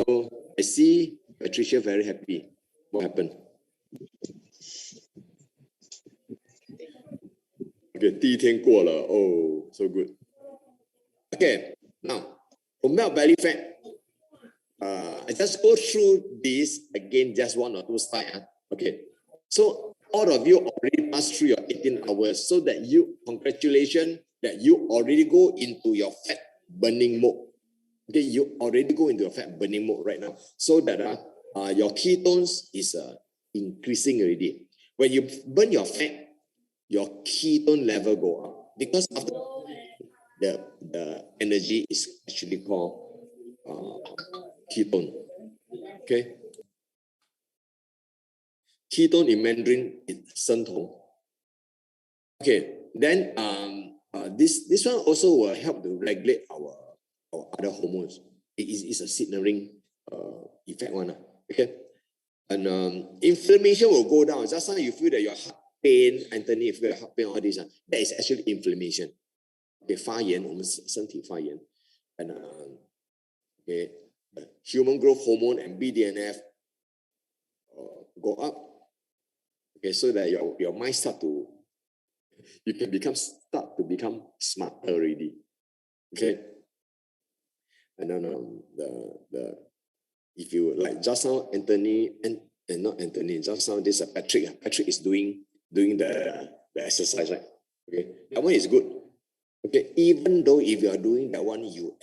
So I see Patricia very happy. What happened? Okay, 第一天过了. Oh, so good. Okay, now for melt belly fat, I just go through this again, just 1 or 2 slides. Okay, so all of you already passed through your 18 hours, so that congratulations that you already go into your fat burning mode. Okay, you already go into your fat burning mode right now, so that your ketones is increasing already. When you burn your fat, your ketone level go up, because after the energy is actually called ketone. Okay, ketone in Mandarin is 生酮. Okay, then this one also will help to regulate our other hormones. It is a signaling effect one. Okay, and inflammation will go down. Just now you feel that your heart pain, Anthony, you feel your heart pain, all this, that is actually inflammation. Okay, 发炎，我们身体发炎， and okay, human growth hormone and BDNF go up. Okay, so that your mind start to become smarter already. Okay, and then if you like just now Anthony and not Anthony, just now this Patrick. Patrick is doing the exercise, right? Okay, that one is good. Okay, even though if you are doing that one, you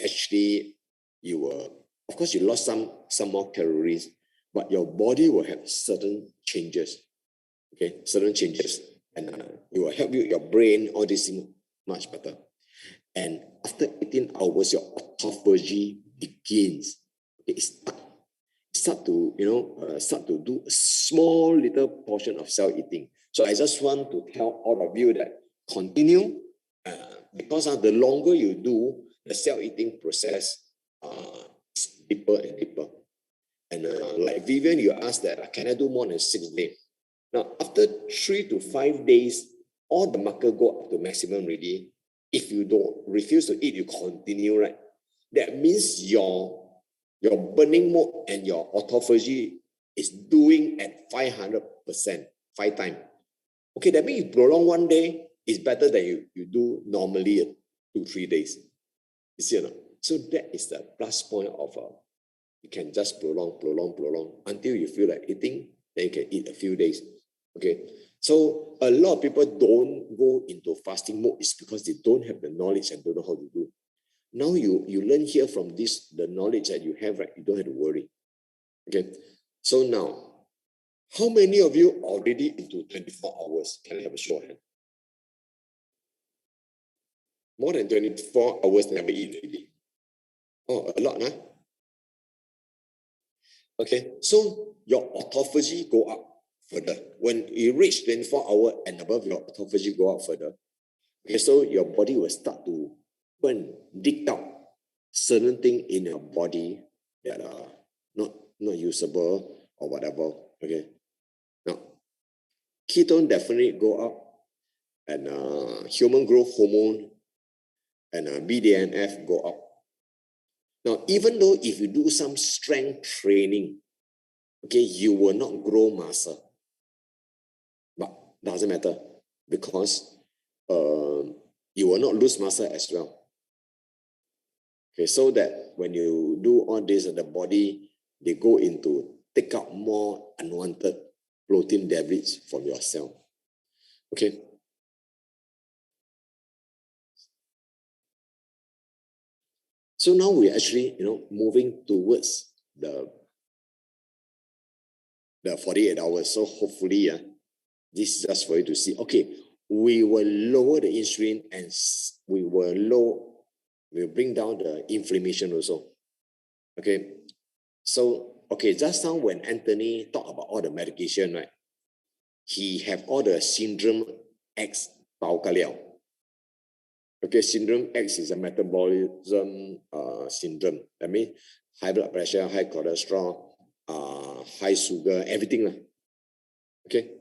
of course you lost some more calories, but your body will have certain changes. Okay, certain changes, and it will help your brain, all this thing much better. And after 18 hours, your autophagy begins. Okay, start to do a small little portion of cell eating. So I just want to tell all of you that continue. Because the longer you do, the cell eating process is deeper and deeper. And like Vivian, you asked that, can I do more than 6 days? Now, after 3 to 5 days, all the markers go up to maximum already. If you don't refuse to eat, you continue, right? That means your burning mode and your autophagy is doing at 500%, 5 times. Okay, that means you prolong 1 day, it's better than you do normally 2-3 days. You see or not? So that is the plus point of you can just prolong until you feel like eating, then you can eat a few days. Okay, so a lot of people don't go into fasting mode is because they don't have the knowledge and don't know how to do. Now you learn here from this, the knowledge that you have, right? You don't have to worry. Okay, so now, how many of you already into 24 hours? Can I have a show of hand? More than 24 hours never eat already. Oh, a lot, huh? Okay, so your autophagy go up further. When you reach 24 hours and above, your autophagy go up further. Okay, so your body will start to dig out certain things in your body that are not usable or whatever. Okay, now ketone definitely go up, and human growth hormone and BDNF go up. Now, even though if you do some strength training, okay, you will not grow muscle, but doesn't matter because you will not lose muscle as well. Okay, so that when you do all this, the body, they go into take out more unwanted protein debris from your cell. Okay. So now we're actually, moving towards the 48 hours. So hopefully, this is just for you to see. Okay, we will lower the insulin and we'll bring down the inflammation also. Okay, so just now when Anthony talked about all the medication, right? He have all the syndrome X bao ka liao. Okay, syndrome X is a metabolism syndrome. That means high blood pressure, high cholesterol, high sugar, everything. Okay.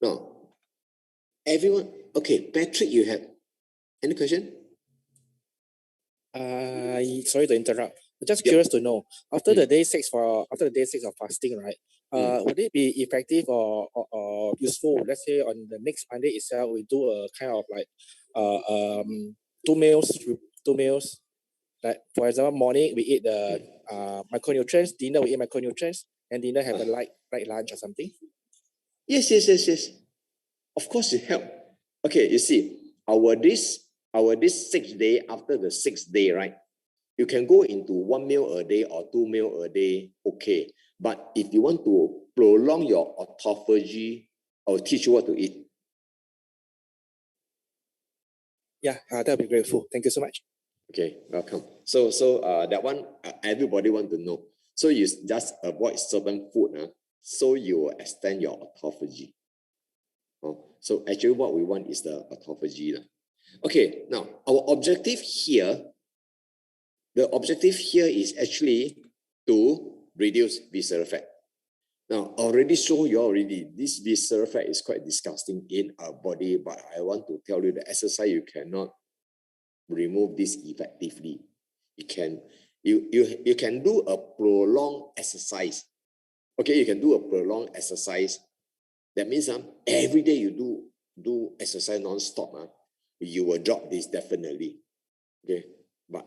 Now, everyone, okay, Patrick, you have any question? Sorry to interrupt. Just Yep. curious to know, after the day 6 of fasting, right? Would it be effective or useful? Let's say on the next Monday itself, we do a kind of like two meals. Like for example, morning we eat the micronutrients, dinner we eat micronutrients, and dinner have a light lunch or something. Yes. Of course, it help. Okay, you see, this 6th day, after the 6th day, right? You can go into 1 meal a day or 2 meal a day, okay. But if you want to prolong your autophagy, I'll teach you what to eat. Yeah, that'll be grateful. Thank you so much. Okay, welcome. So that one, everybody want to know. So you just avoid certain food, so you will extend your autophagy. So actually what we want is the autophagy. Okay, now our objective here, is actually to reduce visceral fat. Now, I already show you already, this visceral fat is quite disgusting in our body, but I want to tell you the exercise, you cannot remove this effectively. You can do a prolonged exercise. Okay, you can do a prolonged exercise. That means every day you do exercise non-stop, you will drop this definitely. Okay, but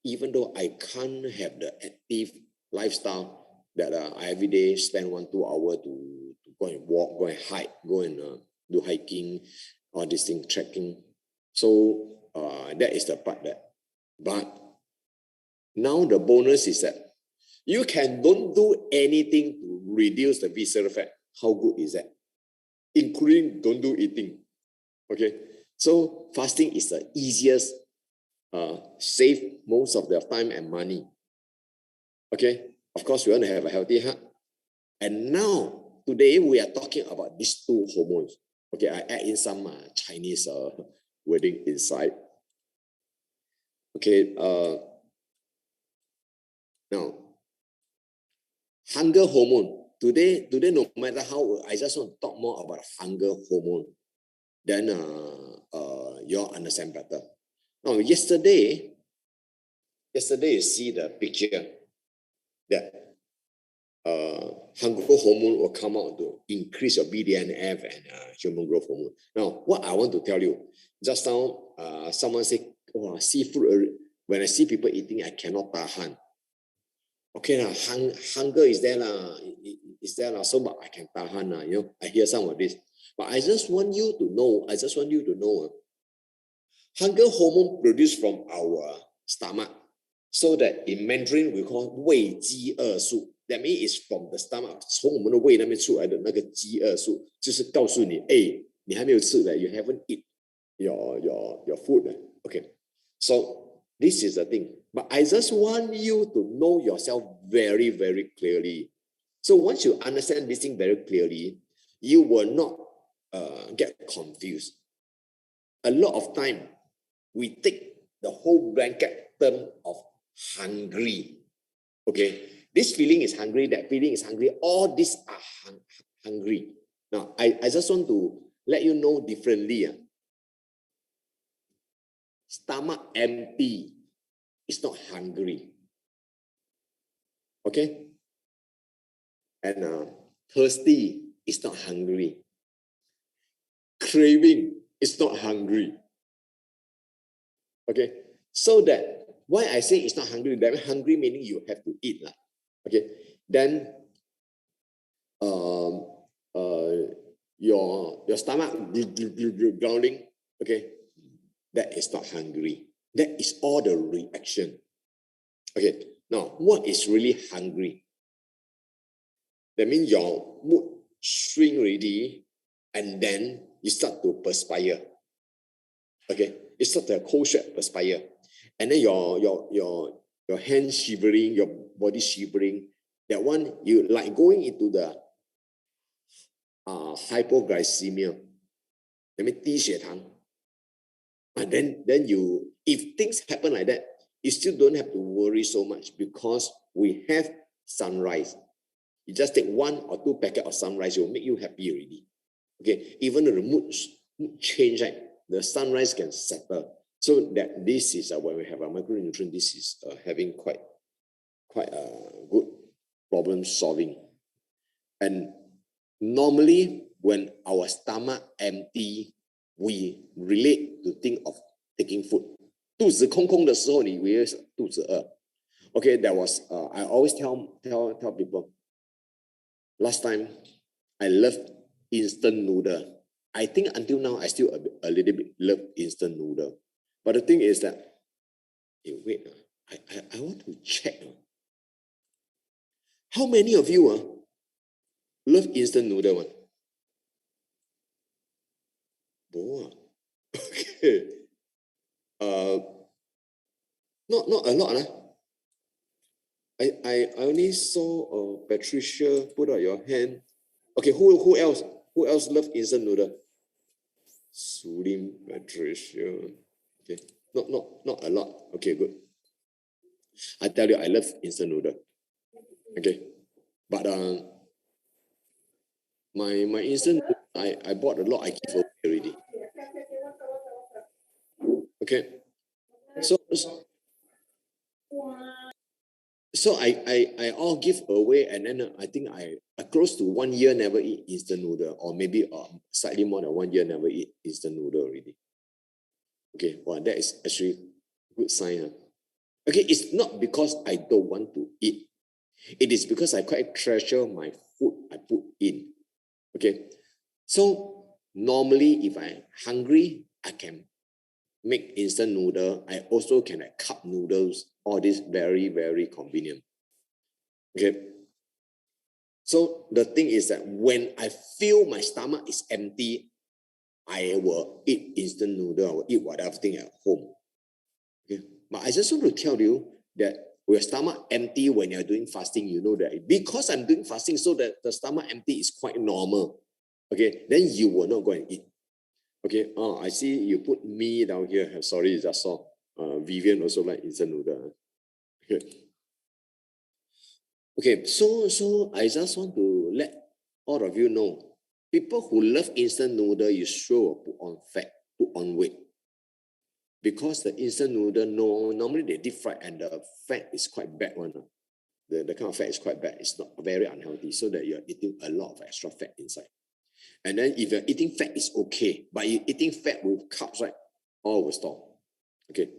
even though I can't have the active lifestyle that I every day spend 1-2 hours to go and walk, go and hike, go and do hiking, all these things, trekking. So that is the part that. But now the bonus is that you don't do anything to reduce the visceral fat. How good is that? Including don't do eating. Okay, so fasting is the easiest, save most of their time and money. Okay, of course we want to have a healthy heart. And now today we are talking about these two hormones. Okay, I add in some Chinese wording inside. Okay, now hunger hormone. Today no matter how, I just want to talk more about hunger hormone. Then you'll understand better. Now yesterday you see the picture that hunger hormone will come out to increase your BDNF and human growth hormone. Now, what I want to tell you, just now someone said, oh, seafood, when I see people eating, I cannot tahan. Okay, hunger is there, so but I can tahan. You know, I hear some of this. But I just want you to know, hunger hormone produced from our stomach. So that in Mandarin we call 胃饥饿素. That means it's from the stomach, 从我们的胃那边出来的那个饥饿素，就是告诉你，你还没有吃的 ，you haven't eat your food. Okay, so this is the thing. But I just want you to know yourself very, very clearly. So once you understand this thing very clearly, you will not get confused. A lot of time, we take the whole blanket term of hungry. Okay, this feeling is hungry, that feeling is hungry, all these are hungry. Now, I just want to let you know differently. Stomach empty is not hungry. Okay? And thirsty is not hungry. Craving is not hungry. Okay? So that, why I say it's not hungry, that hungry meaning you have to eat. Okay? Then, your stomach growling, okay? That is not hungry. That is all the reaction. Okay, now what is really hungry? That means your mood swing already, and then you start to perspire. Okay, you start to cold sweat, perspire, and then your hands shivering, your body shivering. That one, you like going into the hypoglycemia. That means 低血糖. And then you, if things happen like that, you still don't have to worry so much because we have sunrise. You just take 1 or 2 packets of sunrise, it will make you happy already. Okay, even though the mood change, right, the sunrise can settle. So that this is when we have a micronutrient, this is having quite quite good problem solving. And normally when our stomach empty, we relate to think of taking food. 肚子空空的时候，你以为是肚子饿。Okay, that was I always tell people. Last time, I loved instant noodle. I think until now, I still a little bit love instant noodle. But the thing is that, hey, wait, I want to check. How many of you love instant noodle one? Oh, okay. Not a lot. I only saw Patricia put out your hand. Okay, who else? Who else love instant noodle? Sulim, Patricia. Okay, not a lot. Okay, good. I tell you, I love instant noodle. Okay, but my instant noodle, I bought a lot. I give away already. Okay, so I all give away, and then I think I close to 1 year never eat instant noodle, or maybe slightly more than 1 year never eat instant noodle already. Okay, well, that is actually good sign. Okay, it's not because I don't want to eat. It is because I quite treasure my food I put in. Okay, so normally if I'm hungry, I can make instant noodle. I also can like cup noodles. All this very, very convenient. Okay. So the thing is that when I feel my stomach is empty, I will eat instant noodle. I will eat whatever thing at home. Okay. But I just want to tell you that with your stomach empty when you're doing fasting, you know that because I'm doing fasting, so that the stomach empty is quite normal. Okay, then you will not go and eat. Okay, I see you put me down here. Sorry, just saw. Vivian also like instant noodle. Okay. Okay, so I just want to let all of you know, people who love instant noodle, you sure will put on fat, put on weight. Because the instant noodle, normally they deep fry and the fat is quite bad one. The kind of fat is quite bad. It's not very unhealthy, so that you're eating a lot of extra fat inside. And then if you're eating fat, it's okay. But you're eating fat with carbs, right? All will stop. Okay.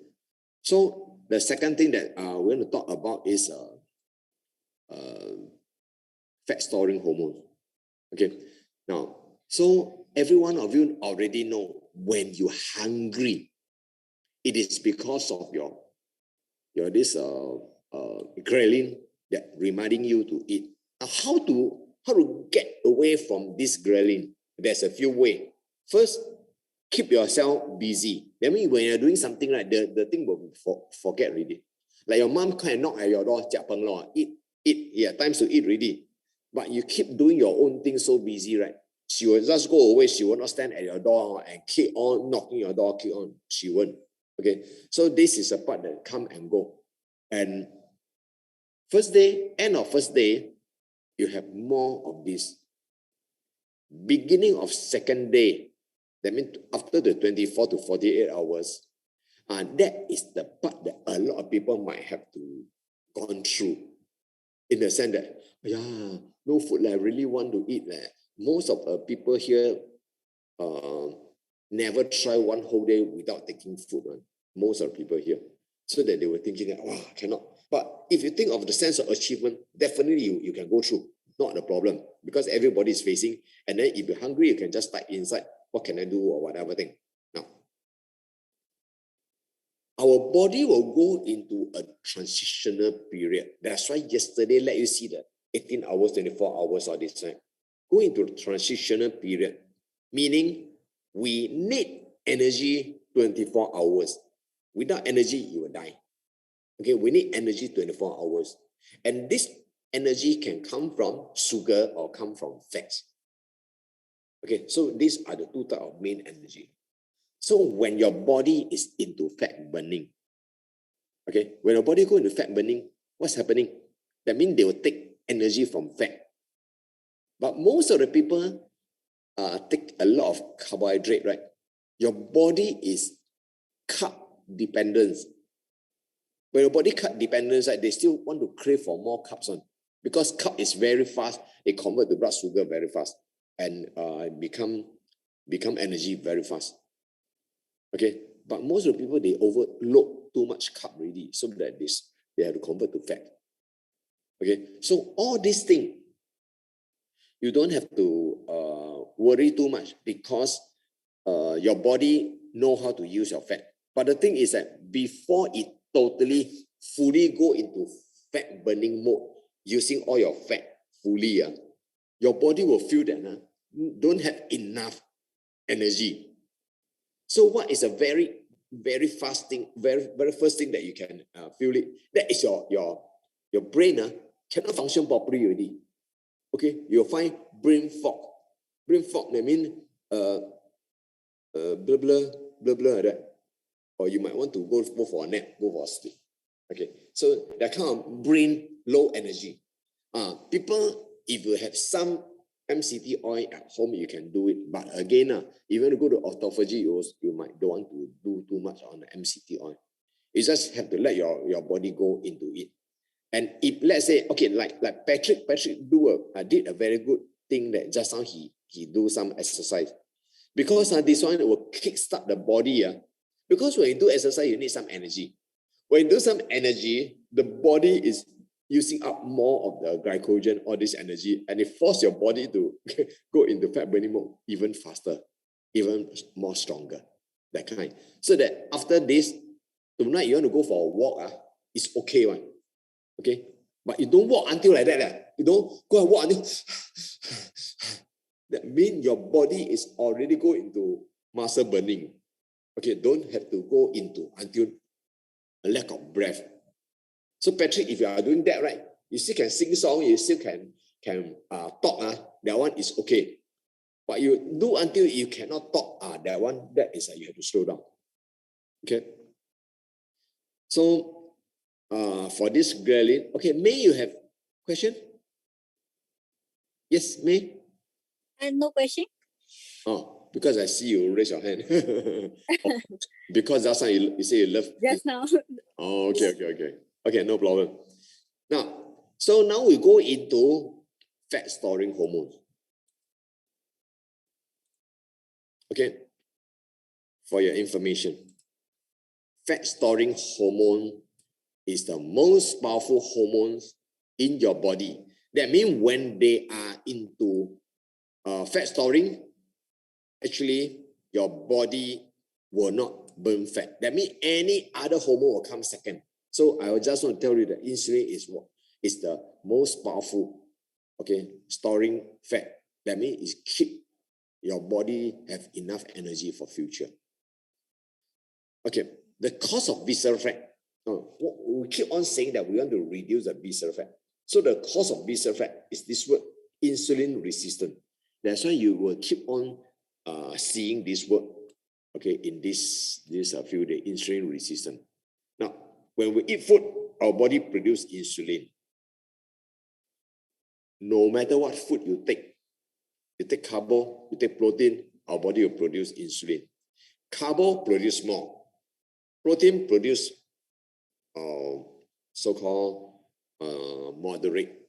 So the second thing that we're going to talk about is fat storing hormone. Okay. Now, so every one of you already know when you're hungry, it is because of your this ghrelin that reminding you to eat. Now, how to get away from this ghrelin? There's a few ways. First, keep yourself busy. That means when you're doing something, right, the thing will forget already. Like your mom kind of knock at your door, eat, yeah, times to eat already. But you keep doing your own thing so busy, right? She will just go away. She will not stand at your door and keep on knocking your door, keep on. She won't. Okay, so this is a part that come and go. And first day, end of first day, you have more of this. Beginning of second day, that means after the 24 to 48 hours, that is the part that a lot of people might have to gone through. In the sense that, yeah, no food, I really want to eat. Most of the people here never try one whole day without taking food. Most of the people here. So that they were thinking that, wow, cannot. But if you think of the sense of achievement, definitely you can go through. Not the problem. Because everybody is facing. And then if you're hungry, you can just type inside, what can I do or whatever thing. Now, our body will go into a transitional period. That's why yesterday, let you see the 18 hours, 24 hours or this, right? Go into a transitional period. Meaning, we need energy 24 hours. Without energy, you will die. Okay, we need energy 24 hours. And this energy can come from sugar or come from fats. Okay, so these are the two types of main energy. So when your body is into fat burning, okay, when your body go into fat burning, what's happening? That means they will take energy from fat. But most of the people take a lot of carbohydrate, right? Your body is carb dependent. When your body carb dependence, right, they still want to crave for more carbs on, because carb is very fast. It convert to blood sugar very fast and become energy very fast. Okay, but most of the people, they overload too much carb already, so that they have to convert to fat. Okay, so all these things, you don't have to worry too much, because your body know how to use your fat. But the thing is that before it totally fully go into fat burning mode, using all your fat fully, your body will feel that don't have enough energy. So what is a very fast thing, very first thing that you can feel it? That is your brain cannot function properly already. Okay, you'll find brain fog. Brain fog, that means blah like that. Or you might want to go for a nap, go for a sleep. Okay, so that kind of brain low energy. People, if you have some MCT oil at home, you can do it. But again, even to go to autophagy, you might don't want to do too much on the MCT oil. You just have to let your body go into it. And if let's say, okay, like Patrick did a very good thing, that just now he do some exercise, because this one will kickstart the body. Because when you do exercise, you need some energy. When you do some energy, the body is using up more of the glycogen, all this energy, and it forces your body to go into fat burning mode even faster, even more stronger, that kind. So that after this, tonight you want to go for a walk, it's okay one. Okay, but you don't walk until like that. You don't go and walk until that means your body is already going into muscle burning. Okay, don't have to go into until a lack of breath. So Patrick, if you are doing that, right, you still can sing song, you still can talk, that one is okay. But you do until you cannot talk, that is you have to slow down. Okay. So for this ghrelin, okay, May, you have question? Yes, May? No question. Oh, because I see you raise your hand. Oh, because that's why you say you love. Just now. Oh, okay. Okay, no problem. Now we go into fat storing hormones. Okay, for your information, fat storing hormone is the most powerful hormones in your body. That means when they are into fat storing, actually your body will not burn fat. That means any other hormone will come second. So I will just want to tell you that insulin is the most powerful, okay, storing fat. That means it keep your body have enough energy for future. Okay, the cause of visceral fat. We keep on saying that we want to reduce the visceral fat. So the cause of visceral fat is this word, insulin resistant. That's why you will keep on seeing this word, okay, in this few days, insulin resistant. Now, when we eat food, our body produces insulin. No matter what food you take carbo, you take protein, our body will produce insulin. Carbo produce more. Protein produce so-called moderate.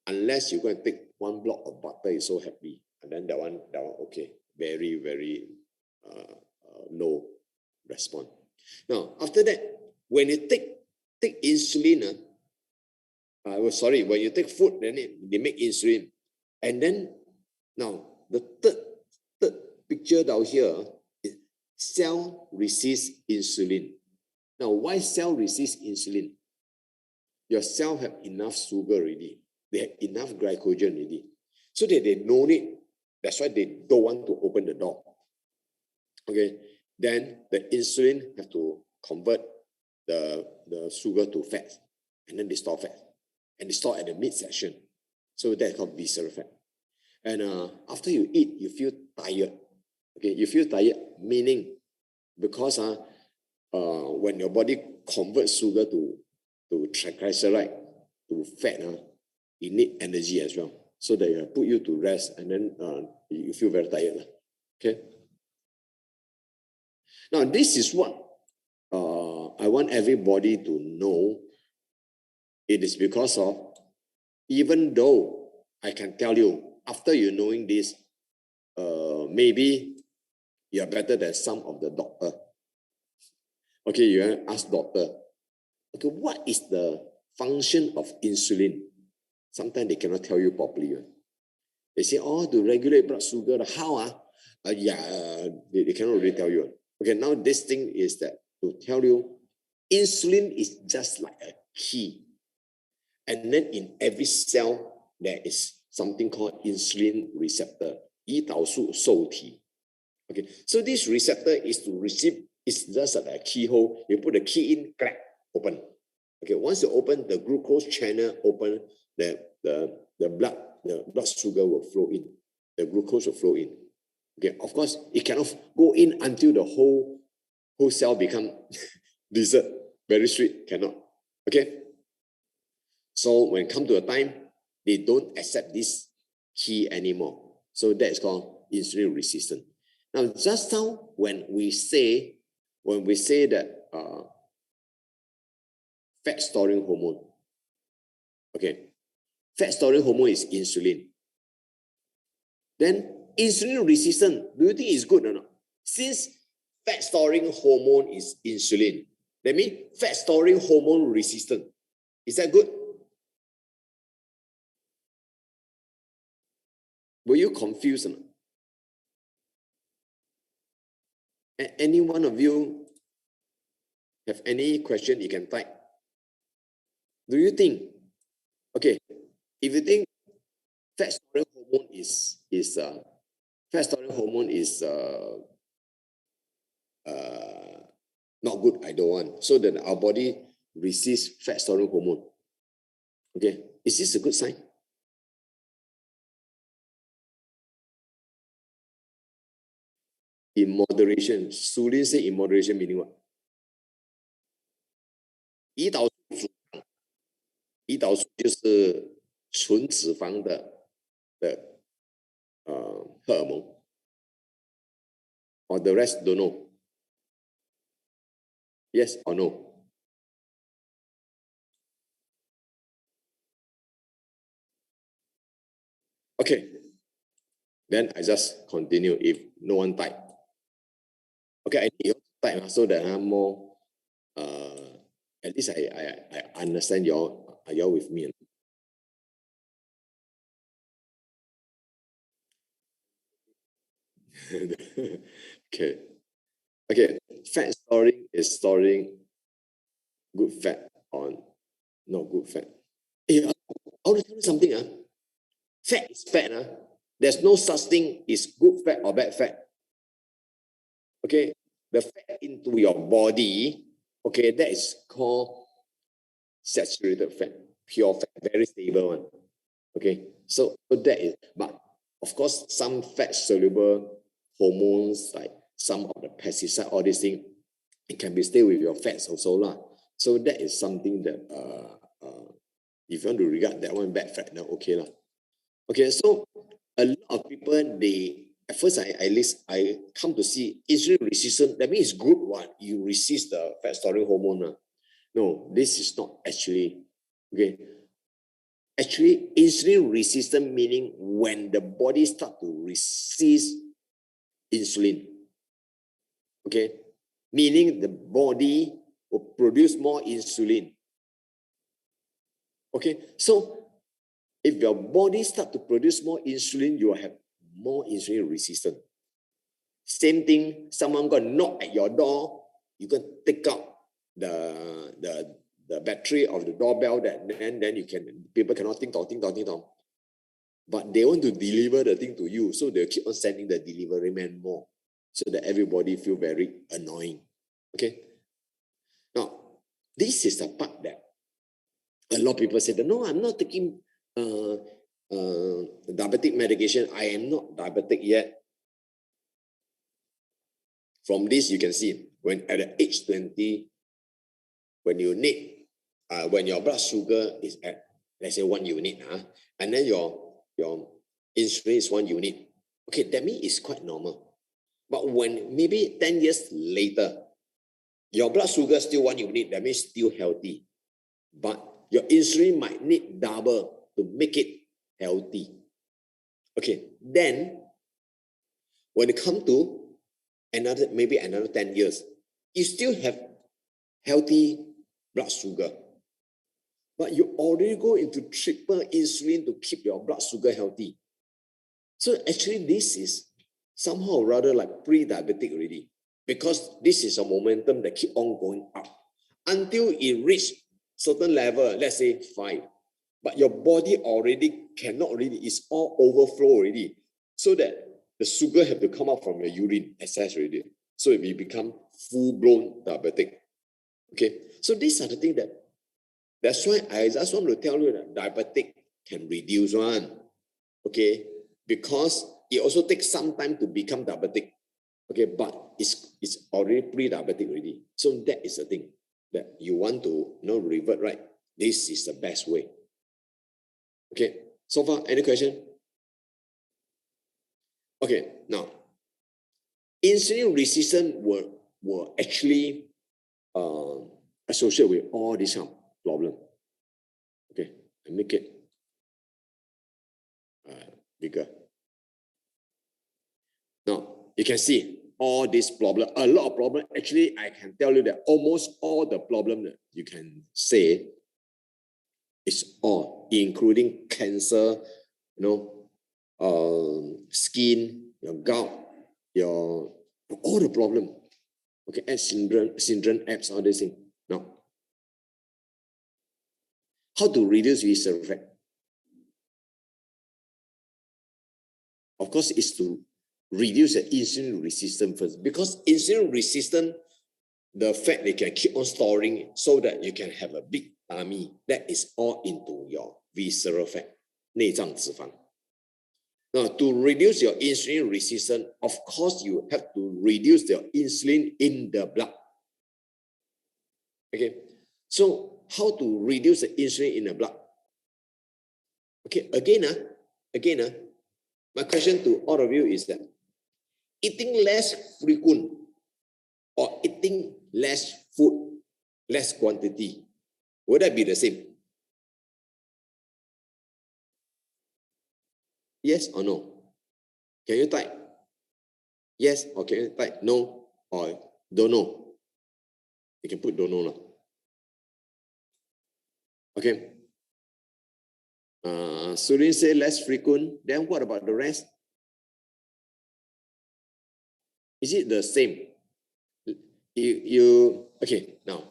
Unless you go and take one block of butter, you're so happy. And then that one okay. Very, very low response. Now, after that, when you take insulin, when you take food, then they make insulin. And then, now, the third picture down here is cell resist insulin. Now, why cell resist insulin? Your cell have enough sugar already. They have enough glycogen already. So that they no need. That's why they don't want to open the door. Okay. Then the insulin have to convert the sugar to fat. And then they store fat. And they store at the midsection. So that's called visceral fat. And after you eat, you feel tired. Okay, you feel tired, meaning because when your body converts sugar to triglyceride, to fat, you need energy as well. So they put you to rest, and then you feel very tired. Okay. Now this is what I want everybody to know it is because of, even though I can tell you, after you knowing this, maybe you are better than some of the doctor. Okay, you ask doctor, okay, what is the function of insulin? Sometimes they cannot tell you properly. They say, oh, to regulate blood sugar. How? They cannot really tell you. Okay, now this thing is that to tell you, insulin is just like a key. And then in every cell, there is something called insulin receptor, 胰岛素受体. Okay, so this receptor is to receive, it's just like a keyhole. You put the key in, crack, open. Okay, once you open, the glucose channel open, the blood sugar will flow in. The glucose will flow in. Okay, of course, it cannot go in until the whole cell become dessert, very sweet, cannot. Okay, so when it comes to a time, they don't accept this key anymore. So that is called insulin resistant. Now, just now when we say that fat storing hormone, okay, fat storing hormone is insulin. Then insulin resistant, do you think it's good or not? Since fat storing hormone is insulin, that means fat storing hormone resistant. Is that good? Were you confused or not? Any one of you have any question, you can type. Do you think, okay, if you think fat storing hormone is not good, I don't want, so that our body receives fat storing hormone. Okay, is this a good sign? In moderation, Sulin say in moderation meaning what? 胰岛素就是纯脂肪的荷尔蒙。Or the rest don't know. Yes or no? Okay. Then I just continue if no one type. Okay, I need you to type so that I'm more at least I understand y'all with me. Okay. Okay, fat storing is storing good fat or not good fat. Hey, I want to tell you something. Fat is fat. There's no such thing is good fat or bad fat. Okay, the fat into your body, okay, that is called saturated fat, pure fat, very stable one. Okay, so that is, but of course, some fat soluble hormones, like some of the pesticide, all these things, it can be stay with your fats also lah. So that is something that if you want to regard that one bad fat, now okay lah. Okay, so a lot of people, they at first I come to see insulin resistant. That means it's good what you resist the fat storing hormone. No, this is not actually okay. Actually, insulin resistant meaning when the body start to resist insulin. Okay, meaning the body will produce more insulin. Okay, so if your body start to produce more insulin, you will have more insulin resistant. Same thing, someone gonna knock at your door, you can take out the battery of the doorbell, that then you can, people cannot ting tong. But they want to deliver the thing to you, so they'll keep on sending the delivery man more, so that everybody feel very annoying. Okay. Now, this is the part that a lot of people say that, no, I'm not taking diabetic medication. I am not diabetic yet. From this, you can see when at the age 20, when you need, when your blood sugar is at, let's say 1 unit, and then your insulin is 1 unit. Okay, that means it's quite normal. But when maybe 10 years later, your blood sugar still 1 unit, that means still healthy. But your insulin might need double to make it healthy. Okay, then when it comes to maybe another 10 years, you still have healthy blood sugar. But you already go into triple insulin to keep your blood sugar healthy. So actually this is somehow rather like pre-diabetic already, because this is a momentum that keep on going up until it reach certain level, let's say 5. But your body already cannot really, it's all overflow already. So that the sugar have to come out from your urine, excess already. So it will become full-blown diabetic. Okay, so these are the things that's why I just want to tell you that diabetic can reduce one. Okay, because it also takes some time to become diabetic. Okay, but it's already pre-diabetic already. So that is the thing that you want to revert, right? This is the best way. Okay, so far, any question? Okay, now, insulin resistance were actually associated with all these problem. Okay, I make it bigger. Now, you can see all this problem, a lot of problem. Actually, I can tell you that almost all the problem that you can say is all, including cancer, skin, your gout, all the problem. Okay, and syndrome, apps, all these things. Now, how to reduce visceral fat? Of course, it's to reduce the insulin resistance first, because insulin resistant, the fat they can keep on storing so that you can have a big tummy. That is all into your visceral fat, 内脏脂肪. Now, to reduce your insulin resistance, of course, you have to reduce the insulin in the blood. Okay, so how to reduce the insulin in the blood? Okay, again, my question to all of you is that eating less frequent or eating less food, less quantity, would that be the same? Yes or no? Can you type yes, or can you type no, or don't know? You can put don't know now. Okay. Surin say less frequent. Then what about the rest? Is it the same? Okay, now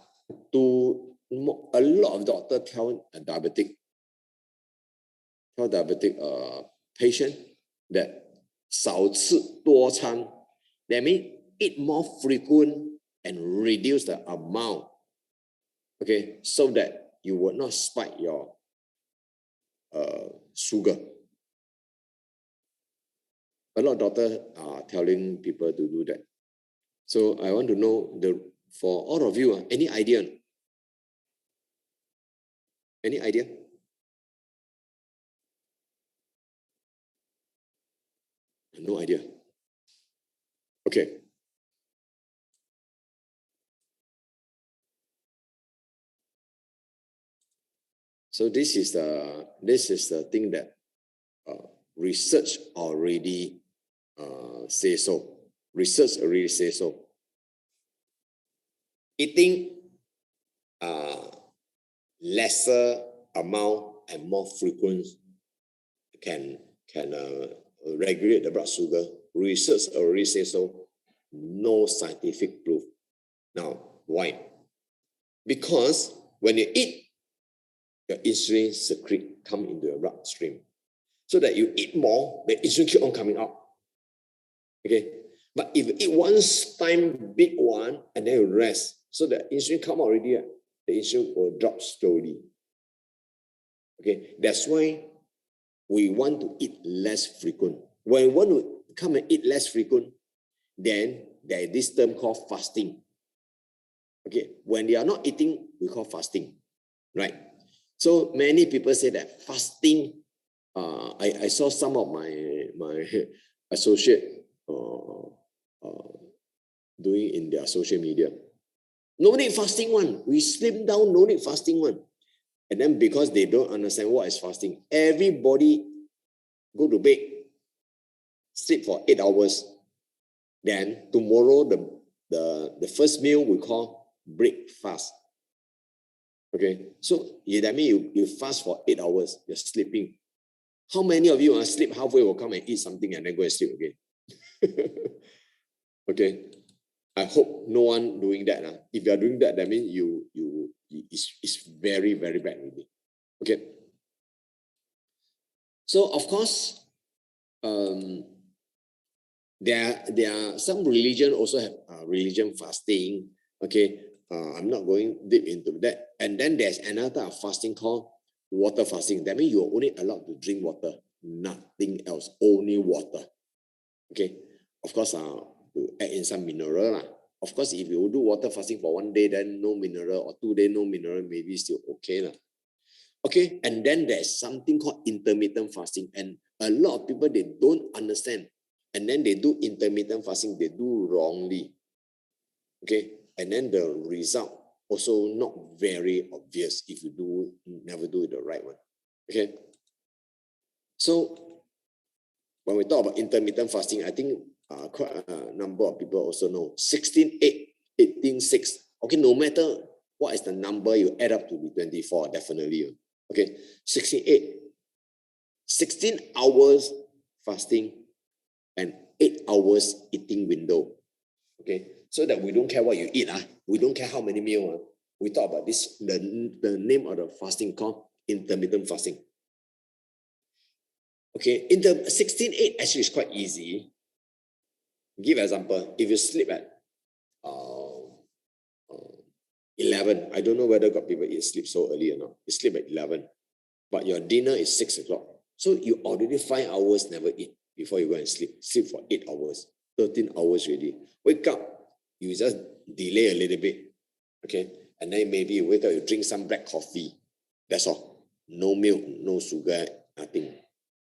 a lot of doctors tell diabetic patient that 少吃多餐. That means eat more frequent and reduce the amount. Okay, so that you will not spike your sugar. A lot of doctors are telling people to do that. So I want to know, for all of you, any idea? Any idea? No idea. Okay. So this is the thing that research already say so. Research already say so. Eating lesser amount and more frequent can regulate the blood sugar. Research already say so. No scientific proof. Now, why? Because when you eat, your insulin secrete come into your bloodstream. So that you eat more, the insulin keep on coming out. Okay? But if you eat one time, big one, and then you rest, so the insulin come out already, the insulin will drop slowly. Okay? That's why we want to eat less frequent. When we want to come and eat less frequent, then there is this term called fasting. Okay? When they are not eating, we call fasting. Right? So many people say that fasting, I saw some of my associate doing in their social media. No need fasting one. We slim down, no need fasting one. And then because they don't understand what is fasting, everybody go to bed, sleep for 8 hours. Then tomorrow, the first meal we call breakfast. Okay, so that means you fast for 8 hours, you're sleeping. How many of you sleep halfway will come and eat something and then go and sleep again? Okay, I hope no one doing that. If you are doing that, that means it's very, very bad really. Okay. So of course, there are some religion also have religion fasting. Okay, I'm not going deep into that. And then there's another type of fasting called water fasting. That means you're only allowed to drink water, nothing else, only water. Okay, of course, to add in some mineral. Of course, if you do water fasting for 1 day, then no mineral, or 2 days no mineral, maybe still okay. Okay, and then there's something called intermittent fasting. And a lot of people, they don't understand. And then they do intermittent fasting, they do wrongly. Okay, and then the result also not very obvious if you never do it the right one. Okay, so when we talk about intermittent fasting, I think quite a number of people also know 16-8, 18-6. Okay, no matter what is the number, you add up to be 24, definitely. Okay, 16-8, 16 hours fasting and 8 hours eating window. Okay, so that we don't care what you eat. We don't care how many meals. We talk about this, the name of the fasting called intermittent fasting. Okay, in the 16-8 actually is quite easy. Give an example. If you sleep at 11, I don't know whether got people sleep so early or not. You sleep at 11, but your dinner is 6 o'clock. So you already 5 hours never eat before you go and sleep. Sleep for 8 hours, 13 hours already. Wake up, you just delay a little bit. Okay, and then maybe you wake up, you drink some black coffee. That's all. No milk, no sugar, nothing.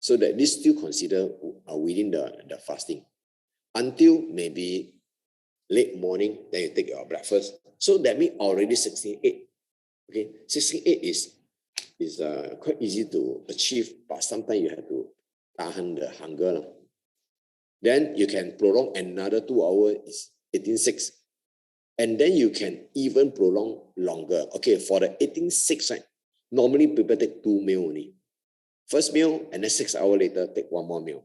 So that this still consider within the fasting. Until maybe late morning, then you take your breakfast. So that means already 16-8. Okay, 16-8 is quite easy to achieve, but sometimes you have to tahan the hunger. Then you can prolong another 2 hours, is 18-6. And then you can even prolong longer. Okay, for the 18-6, right, normally people take 2 meals only. First meal, and then 6 hours later, take 1 more meal.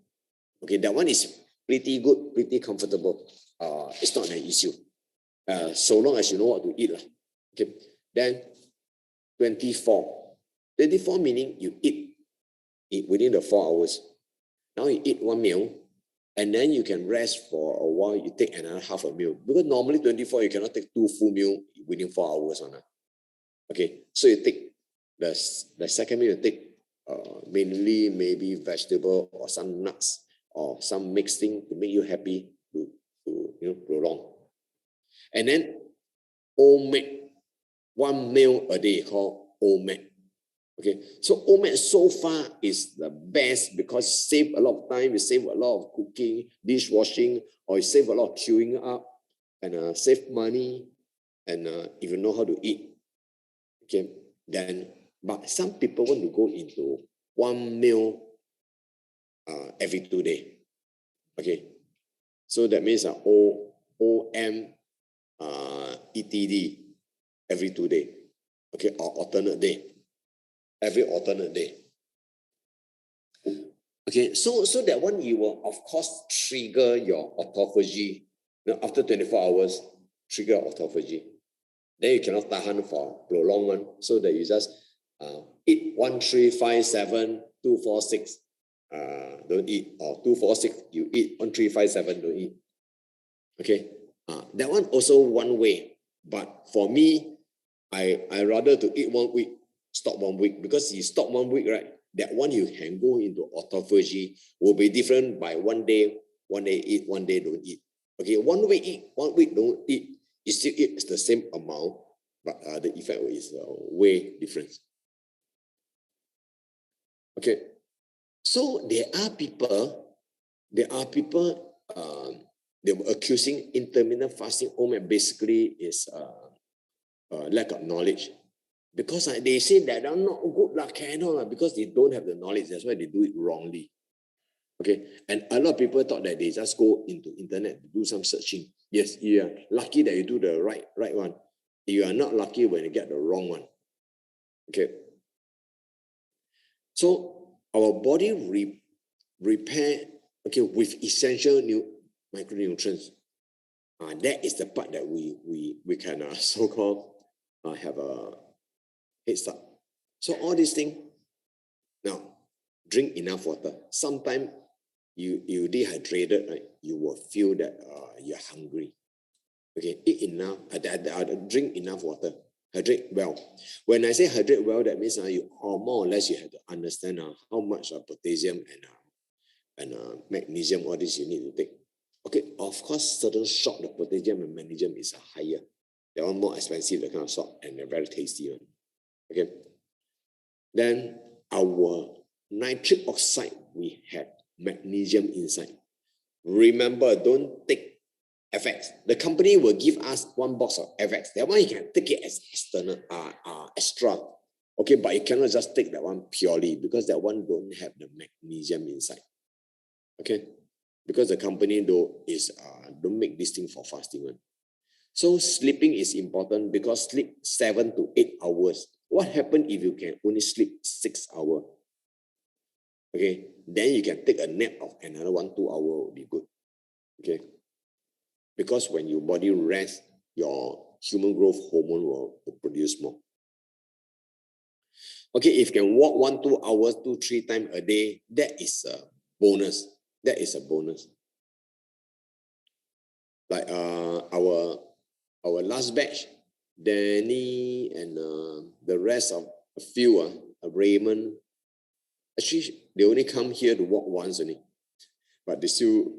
Okay, that one is pretty good, pretty comfortable. It's not an issue. So long as you know what to eat. Okay, then 24. 24 meaning you eat within the 4 hours. Now you eat 1 meal, and then you can rest for a while. You take another half a meal. Because normally 24, you cannot take 2 full meals within 4 hours. Okay, so you take the second meal, you take mainly maybe vegetable or some nuts or some mixed thing to make you happy to prolong. And then OMAD, 1 meal a day called OMAD. Okay, so OMAD so far is the best because it save a lot of time, it save a lot of cooking, dishwashing, or it save a lot of queuing up, and save money, and if you know how to eat. Okay, then, but some people want to go into 1 meal every 2 days. Okay, so that means OM ETD every 2 days. Okay, or alternate day. Every alternate day. Okay, so that one you will of course trigger your autophagy. Now, after 24 hours, trigger autophagy. Then you cannot tahan for prolonged one, so that you just eat 1, 3, 5, 7, 2, 4, 6. Don't eat, or 2, 4, 6. You eat 1, 3, 5, 7. Don't eat. Okay, that one also one way. But for me, I rather to eat 1 week, stop 1 week, because you stop 1 week, right? That one you can go into autophagy will be different by 1 day. 1 day eat, 1 day don't eat. Okay, 1 week eat, 1 week don't eat. You still eat the same amount, but the effect is way different. Okay, so there are people they were accusing intermittent fasting. OMAD basically is lack of knowledge. Because they say that I'm not good, cannot, because they don't have the knowledge. That's why they do it wrongly. Okay, and a lot of people thought that they just go into internet to do some searching. Yes, you are lucky that you do the right one. You are not lucky when you get the wrong one. Okay. So our body repair, okay, with essential micronutrients. That is the part that we can so-called have a head start. So all these things. Now, drink enough water. Sometimes you dehydrated, right? You will feel that you're hungry. Okay, eat enough, drink enough water. Hydrate well. When I say hydrate well, that means you more or less you have to understand how much potassium and magnesium, all this you need to take. Okay, of course, certain salt, the potassium and magnesium is higher. They are more expensive, the kind of salt, and they're very tasty one. Okay. Then our nitric oxide, we have magnesium inside. Remember, don't take FX. The company will give us one box of FX. That one you can take it as external, extra. Okay, but you cannot just take that one purely because that one don't have the magnesium inside. Okay, because the company don't make this thing for fasting one. So sleeping is important because sleep 7 to 8 hours. What happens if you can only sleep 6 hours? Okay, then you can take a nap of another 1-2 hours will be good. Okay, because when your body rests, your human growth hormone will produce more. Okay, if you can walk 1-2 hours, 2-3 times a day, that is a bonus. That is a bonus. Like our last batch, Danny and the rest of a few, Raymond, actually they only come here to walk once only, but they still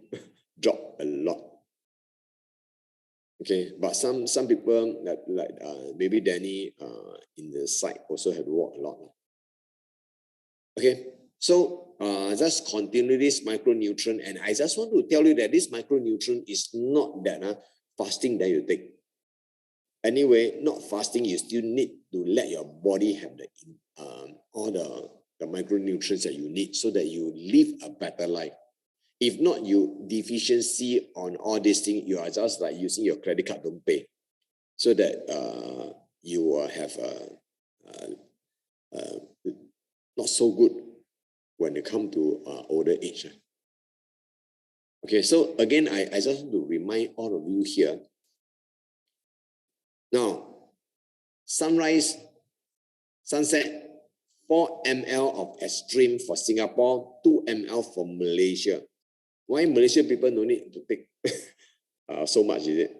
drop a lot. Okay, but some people like maybe Danny in the site also have to walk a lot. Okay, so just continue this micronutrient, and I just want to tell you that this micronutrient is not that fasting that you take. Anyway, not fasting, you still need to let your body have the all the micronutrients that you need so that you live a better life. If not, you deficiency on all these things, you are just like using your credit card, don't pay. So that you will have not so good when you come to older age. Okay, so again, I just want to remind all of you here. Now, sunrise, sunset, 4 ml of extreme for Singapore, 2 ml for Malaysia. Why Malaysia people no need to take so much, is it?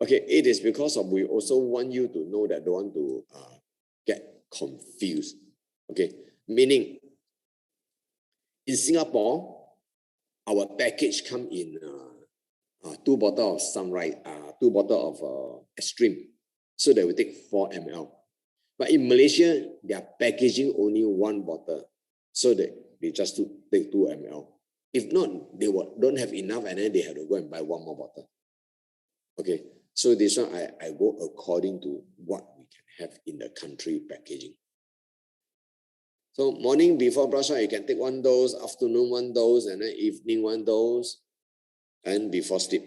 Okay, it is because of we also want you to know that don't want to get confused. Okay, meaning in Singapore, our package come in 2 bottles of sunrise, 2 bottles of extreme, so that we take 4 ml. But in Malaysia, they are packaging only 1 bottle, so that they just take 2 ml. If not, they don't have enough, and then they have to go and buy 1 more bottle. Okay, so this one I go according to what we can have in the country packaging. So morning before brush up, you can take 1 dose, afternoon 1 dose, and then evening 1 dose, and before sleep.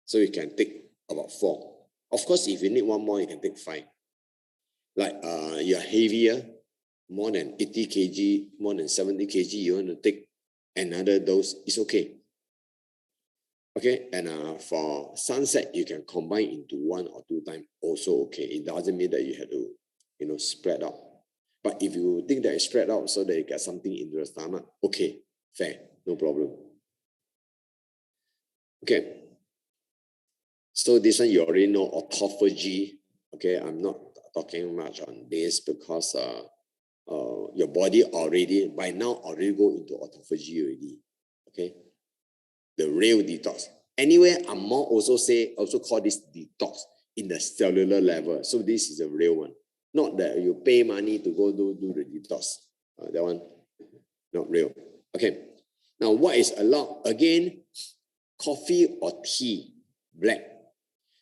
So you can take about 4. Of course, if you need 1 more, you can take 5. Like you're heavier, more than 80 kg, more than 70 kg, you want to take another dose, it's okay. Okay, and for sunset, you can combine into 1 or 2 times, also okay. It doesn't mean that you have to, spread out. But if you think that it's spread out so that you get something into your stomach, okay, fair, no problem. Okay. So this one you already know, autophagy. Okay, I'm not talking much on this because your body already, by now, already go into autophagy already. Okay, the real detox. Anyway, Amor also call this detox in the cellular level. So this is a real one. Not that you pay money to go do the detox. That one, not real. Okay. Now, what is allowed? Again, coffee or tea, black.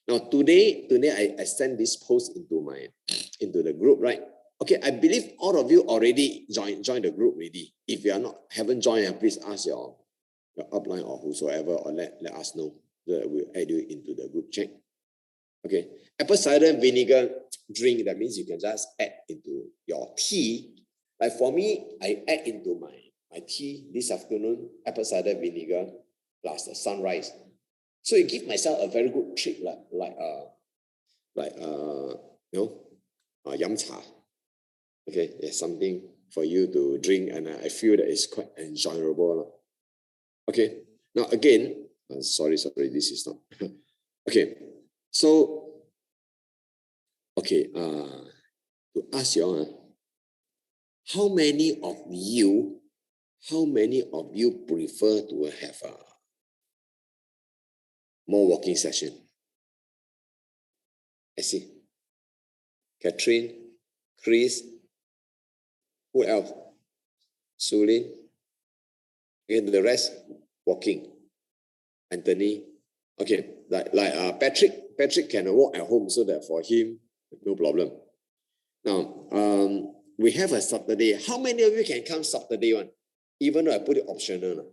Now today I send this post into the group, right? Okay, I believe all of you already joined the group already. If you haven't joined, please ask your upline or whosoever, or let us know so that we'll add you into the group chat. Okay, apple cider vinegar drink, that means you can just add into your tea. Like for me, I add into my tea this afternoon, apple cider vinegar plus the sunrise. So it gives myself a very good treat, yum cha. Okay, it's something for you to drink, and I feel that it's quite enjoyable. Okay, now again, sorry, this is not. Okay, so, okay, to ask you all, how many of you prefer to have more walking session? I see. Catherine, Chris, who else? Sulin. Okay, the rest walking. Anthony. Okay, like Patrick can walk at home, so that for him, no problem. Now, we have a Saturday. How many of you can come Saturday one? Even though I put it optional.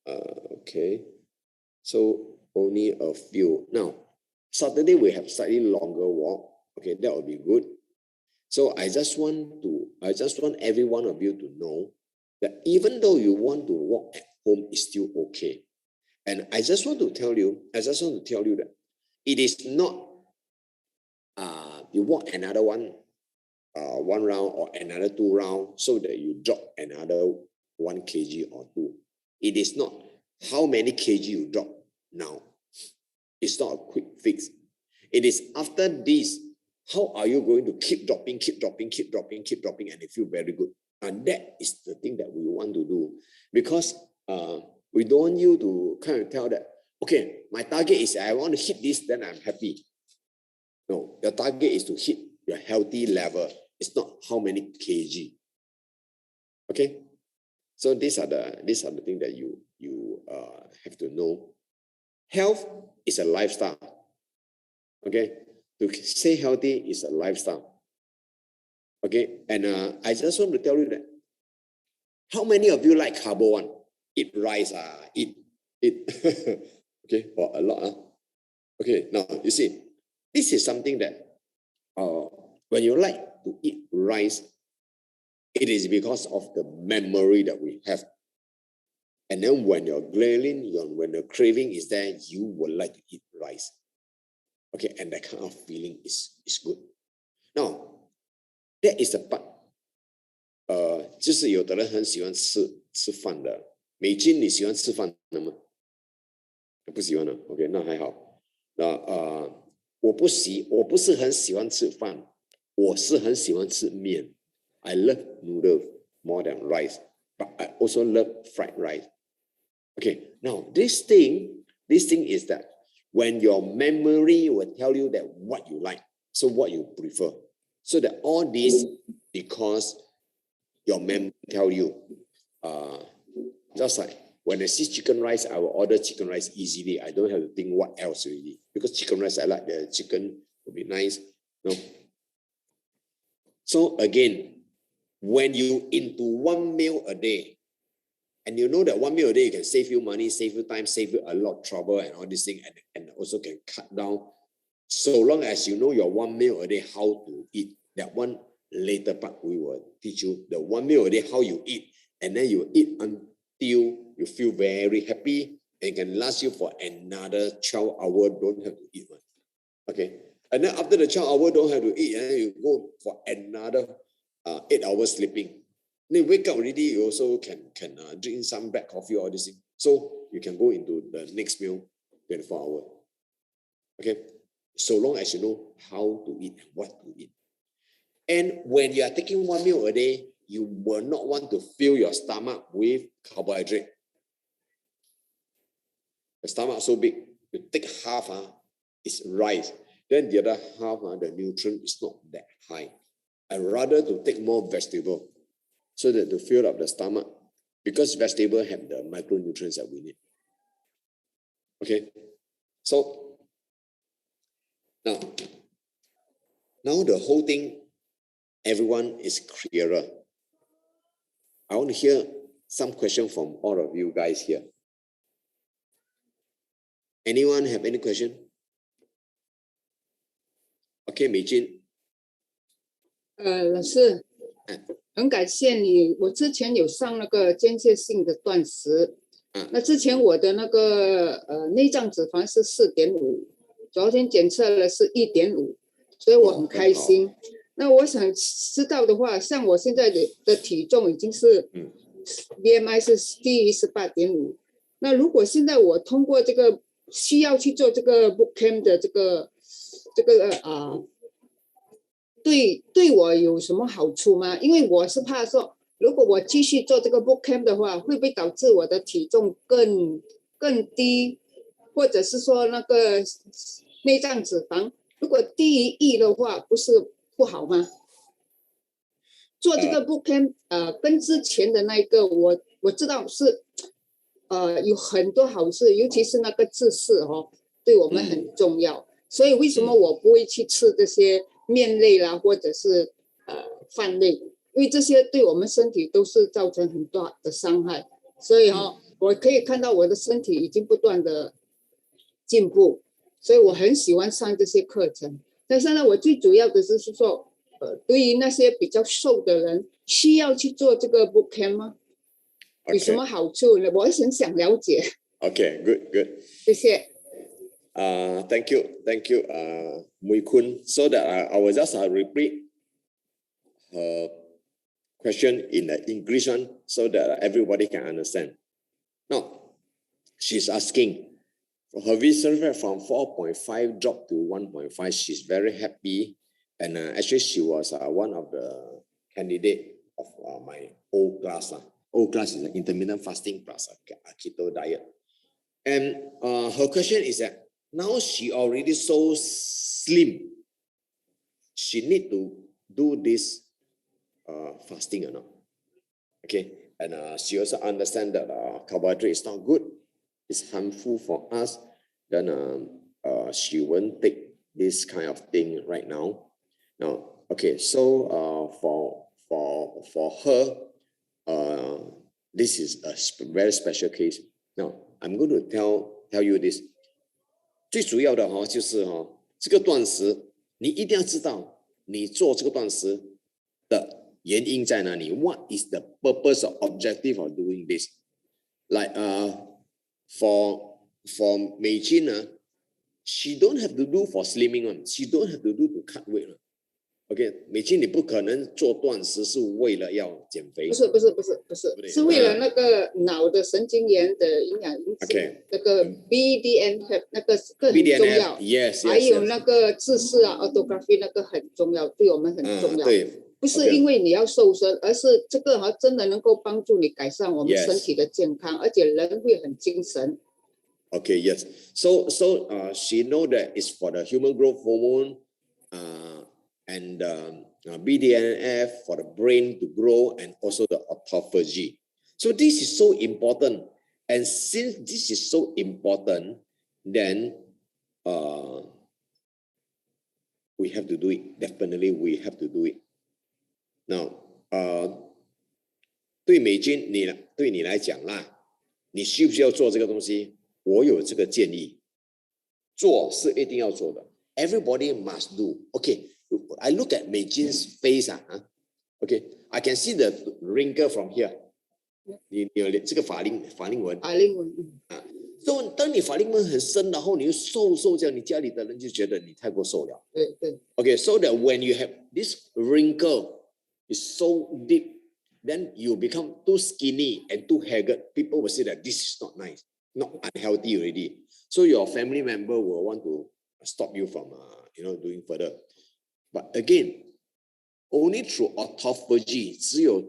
Okay, so only a few. Now, Saturday we have slightly longer walk. Okay, that would be good. So I just want every one of you to know that even though you want to walk at home, is still okay. And I just want to tell you that it is not you walk another one round or another 2 rounds so that you drop another 1 kg or 2. It is not how many kg you drop now. It's not a quick fix. It is after this, how are you going to keep dropping, and it feel very good. And that is the thing that we want to do, because we don't want you to kind of tell that, okay, my target is I want to hit this, then I'm happy. No, your target is to hit your healthy level. It's not how many kg. Okay, so these are the things that you have to know. Health is a lifestyle. Okay, to stay healthy is a lifestyle. Okay, and I just want to tell you that how many of you like carbo one? Eat rice, eat. Okay, or a lot. Okay, now you see, this is something that when you like to eat rice, it is because of the memory that we have. And then when you're grilling, when the craving is there, you will like to eat rice. Okay, and that kind of feeling is good. Now, that is the part. 就是有的人很喜欢吃饭的。美金，你喜欢吃饭的吗？不喜欢的。OK， 那还好。那我不是很喜欢吃饭，我是很喜欢吃面。I love noodles more than rice, but I also love fried rice. Okay, now this thing is that when your memory will tell you that what you like, so what you prefer, so that all this because your memory tell you, just like when I see chicken rice, I will order chicken rice easily. I don't have to think what else already, because chicken rice, I like the chicken, will be nice. No. So again, when you into 1 meal a day, and you know that 1 meal a day can save you money, save you time, save you a lot of trouble and all these things, and also can cut down. So long as you know your 1 meal a day, how to eat, that one later part we will teach you the 1 meal a day, how you eat, and then you eat until you feel very happy and can last you for another 12 hours, don't have to eat one. Okay, and then after the 12 hours don't have to eat, and then you go for another 8 hours sleeping. Then you wake up already, you also can drink some black coffee or this thing. So you can go into the next meal 24 hours. Okay, so long as you know how to eat and what to eat. And when you are taking 1 meal a day, you will not want to fill your stomach with carbohydrate. The stomach so big, you take half, it's rice. Then the other half, the nutrient is not that high. I'd rather to take more vegetable so that to fill up the stomach, because vegetable have the micronutrients that we need. Okay, so now the whole thing, everyone is clearer. I want to hear some question from all of you guys here. Anyone have any question? Okay, 美金。老师，很感谢你。我之前有上那个间歇性的断食，那之前我的那个内脏脂肪是4.5，昨天检测了是1.5，所以我很开心。那我想知道的话，像我现在的体重已经是BMI 是低于18.5，那如果现在我通过这个需要去做这个 Bootcamp 的这个对我有什么好处吗？因为我是怕说，如果我继续做这个 Bootcamp 的话，会不会导致我的体重更低，或者是说那个内脏脂肪如果低于1的话，不是不好吗？做这个 Bootcamp 跟之前的那一个我知道是有很多好处，尤其是那个自噬对我们很重要。所以为什么我不会去吃这些面类啦，或者是饭类？因为这些对我们身体都是造成很大的伤害。所以我可以看到我的身体已经不断的进步，所以我很喜欢上这些课程。但是呢，我最主要的是说，对于那些比较瘦的人，需要去做这个 Bootcamp 吗？有什么好处呢？我很想了解。Okay, good. 谢谢。Thank you, Mui Kun. So that I will just repeat her question in the English one so that everybody can understand. Now, she's asking, for her visceral fat from 4.5 dropped to 1.5. She's very happy, and actually she was one of the candidate of my old class. Old class is an intermittent fasting plus a keto diet. And her question is that now she already so slim, she need to do this fasting or not? Okay, and she also understand that carbohydrate is not good, it's harmful for us. Then she won't take this kind of thing right now. Now, okay, so for her, this is a very special case. Now, I'm going to tell you this. 最主要的就是这个断食，你一定要知道你做这个断食的原因在哪里。What is the purpose or objective of doing this? Like for Mei Jin, she don't have to do for slimming one. She don't have to do to cut weight. OK， 美金你不可能做断食是为了要减肥。不是，是为了那个脑的神经元的营养因子。OK， 那个 BDNF 那个很重要。Yes， 还有那个自噬autography 那个很重要，对我们很重要。对，不是因为你要瘦身，而是这个真的能够帮助你改善我们身体的健康，而且人会很精神。Okay, yes. So she know that it's for the human growth hormone, and BDNF for the brain to grow, and also the autophagy. So this is so important. And since this is so important, then we have to do it. Definitely, we have to do it. Now, 对美金对你来讲啦，你需不需要做这个东西？我有这个建议，做是一定要做的。Everybody must do. Okay, I look at Mei Jin's face okay, I can see the wrinkle from here. 你有这个法令纹。So 当你法令纹很深，然后你又瘦这样，你家里的人就觉得你太过瘦了。对。Okay, so that when you have this wrinkle is so deep, then you become too skinny and too haggard. People will say that this is not nice, not unhealthy already. So your family member will want to stop you from doing further. But again, only through autophagy, 只有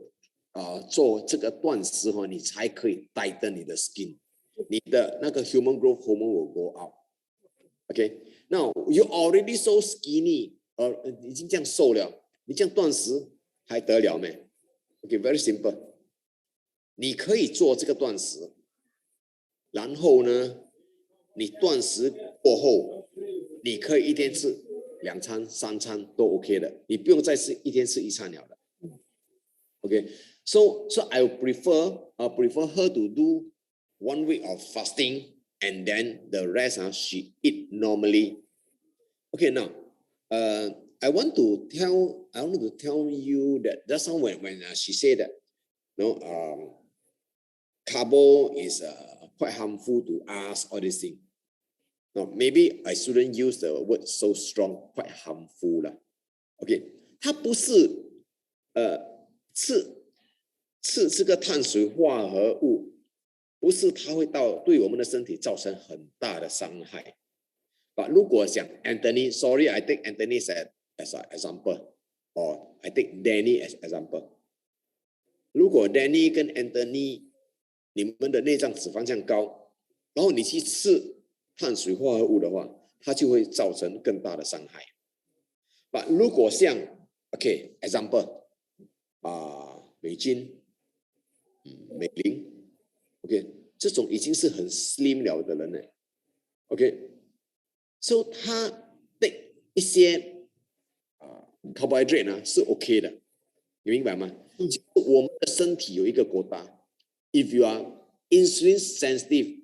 做这个断食你才可以tighten你的 skin. 你的那个 human growth hormone will go out. Okay, now you already so skinny, 已经这样瘦了，你这样断食还得了没？ Okay, very simple. 你可以做这个断食，然后呢，你断食过后，你可以一天吃2餐、3餐都 OK 的，你不用再吃一天吃1餐了的。Okay, so I prefer her to do 1 week of fasting and then the rest she eat normally. Okay, now I want to tell you that just now when she said that carbo is quite harmful to us, all these things. Now maybe I shouldn't use the word so strong, quite harmful lah. Okay, 它不是吃这个碳水化合物，不是它会对我们的身体造成很大的伤害。But 如果讲 Anthony, sorry, I take Anthony as an example, or I take Danny as example. 如果 Danny 跟 Anthony 你们的内脏脂肪这样高，然后你去吃碳水化合物的话，它就会造成更大的伤害。But 如果像 OK example 美金。美玲 ，OK， 这种已经是很 slim 了的人了 ，OK，so 他的一些carbohydrate 呢是 OK 的，你明白吗？我们的身体有一个quota ，if you are insulin sensitive,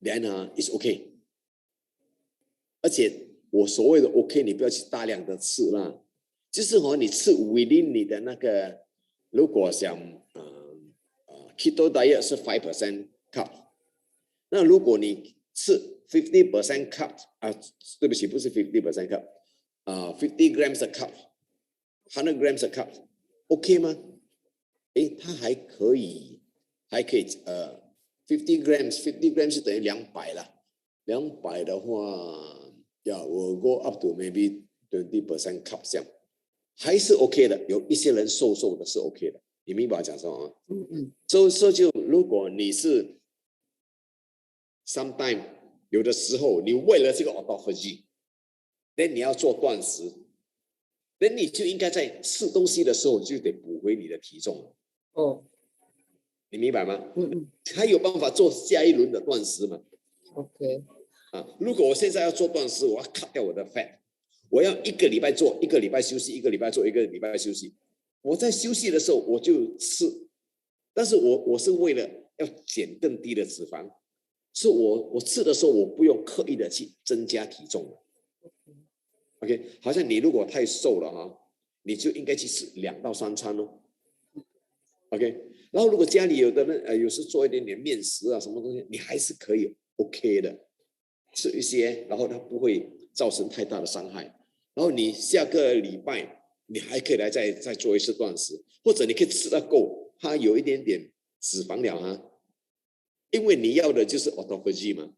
then it's OK。而且我所谓的 OK， 你不要去大量的吃啦，就是你吃 within 你的那个，如果想Keto diet 是 5% carb， 那如果你吃 50% carb 对不起，不是 50% carb， 50 grams of carb， 100 grams of carb， OK 吗？它还可以50 grams 是等于200了，200的话will go up to maybe 20% carb 这样，还是 OK 的，有一些人瘦的是 OK 的。你明白我讲什么吗？就如果你是 sometime 有的时候你为了这个 autophagy， then 你要做断食， then 你就应该在吃东西的时候就得补回你的体重。你明白吗？才有办法做下一轮的断食嘛。OK。如果我现在要做断食，我要 cut 掉我的 fat， 我要1个礼拜做，1个礼拜休息，1个礼拜做，1个礼拜休息。我在休息的时候我就吃，但是我是为了要减更低的脂肪，是我吃的时候我不用刻意的去增加体重。OK， 好像你如果太瘦了你就应该去吃2到3餐哦。OK， 然后如果家里有的人有时做一点点面食什么东西，你还是可以 OK 的吃一些，然后它不会造成太大的伤害。然后你下个礼拜你还可以来再做一次断食，或者你可以吃到够，它有一点点脂肪了因为你要的就是 autophagy 嘛，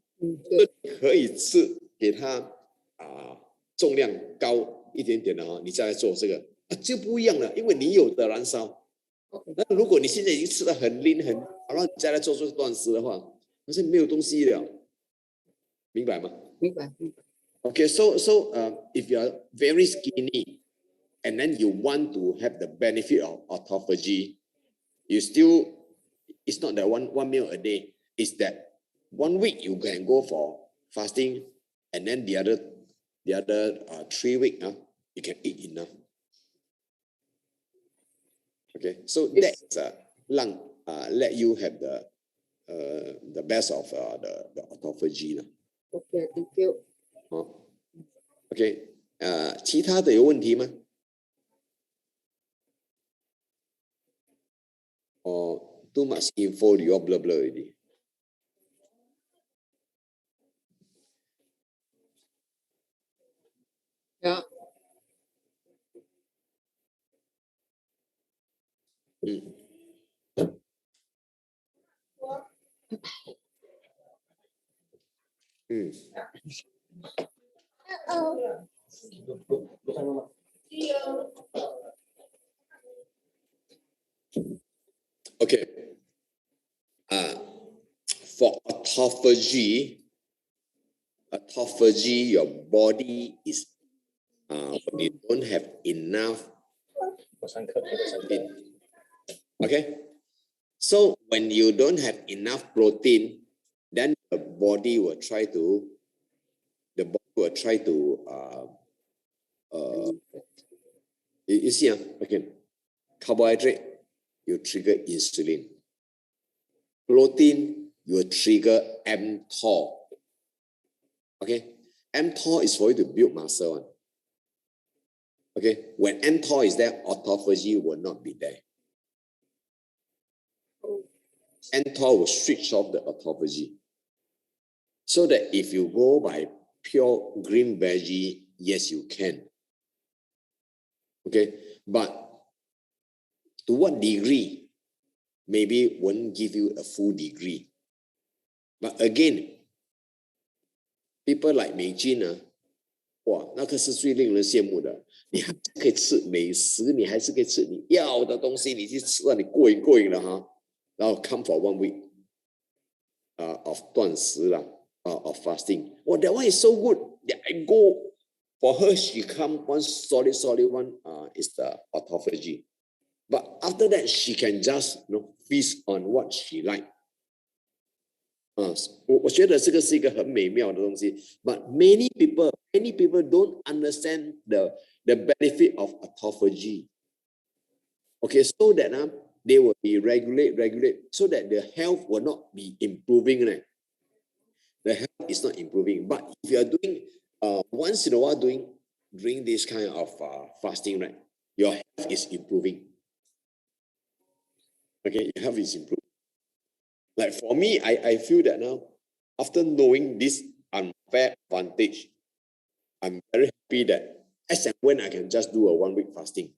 可以吃给它重量高一点点的你再来做这个就不一样了，因为你有的燃烧。那如果你现在已经吃得很 lean 然后你再来做断食的话，那是没有东西了，明白吗？明白。Okay, so if you are very skinny and then you want to have the benefit of autophagy, it's not that one meal a day, it's that 1 week you can go for fasting, and then the other 3 weeks you can eat enough. Okay, so that's let you have the best of the autophagy. Okay, thank you. OK， 其他的有问题吗？Too much info, you all blur already. Yeah. Okay. For autophagy, your body is when you don't have enough. Okay. So when you don't have enough protein, then the body will try to you see, okay, carbohydrate, you trigger insulin. Protein, you trigger mTOR. Okay, mTOR is for you to build muscle. Okay, when mTOR is there, autophagy will not be there. mTOR will switch off the autophagy. So that if you go by pure green veggie, yes, you can. Okay, but to what degree? Maybe won't give you a full degree. But again, people like Mei Jin 哇，那个是最令人羡慕的。你还可以吃美食，你还是可以吃你要的东西，你去吃了，你过瘾了哈。然后 come for 1 week of 断食啦，of fasting. Oh, that one is so good. I go for her. She come one solid one. Is the autophagy. But after that, she can just feast on what she like. 我觉得这个是一个很美妙的东西。But many people don't understand the benefit of autophagy. Okay, so that they will be regulate, so that the health will not be improving. The health is not improving. But if you are doing once in a while doing this kind of fasting, right, your health is improving. Okay, your health is improving. Like for me, I feel that now, after knowing this unfair advantage, I'm very happy that as and when I can just do a 1 week fasting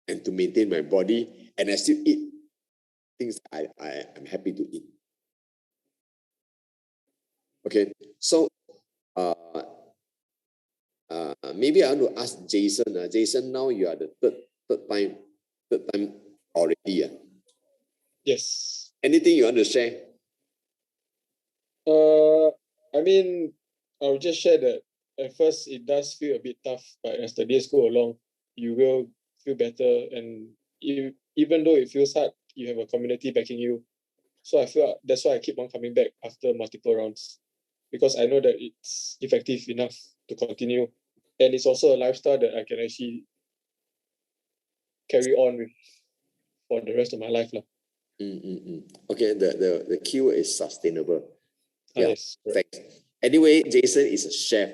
and to maintain my body, and I still eat things I'm happy to eat. Okay, so maybe I want to ask Jason. Jason, now you are the third time already. Yes. Anything you want to share? I mean, I'll just share that at first it does feel a bit tough, but as the days go along, you will feel better. And even though it feels hard, you have a community backing you. So I feel that's why I keep on coming back after multiple rounds, because I know that it's effective enough to continue. And it's also a lifestyle that I can actually carry on with for the rest of my life. Okay, the keyword is sustainable. Yes. Thanks. Anyway, Jason is a chef,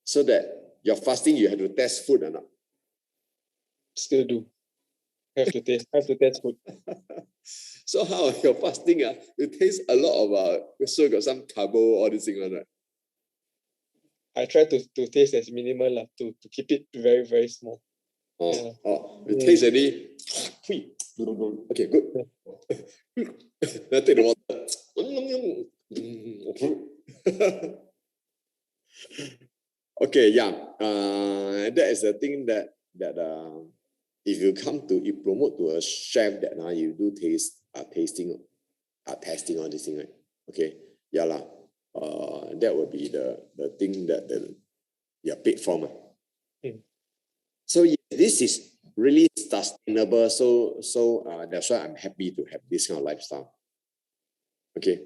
so that your fasting you have to test food or not? Still do. Have to test food. So how your fasting? You taste a lot of sure got some carbo, all this thing, right? I try to taste as minimal to keep it very, very small. You taste any? Okay, good. Now take the water. Okay, yeah. That is the thing that if you promote to a chef that you do testing all this thing, right? Okay, yeah lah. That will be the thing that you're paid for. So yeah, this is really sustainable. So that's why I'm happy to have this kind of lifestyle. Okay.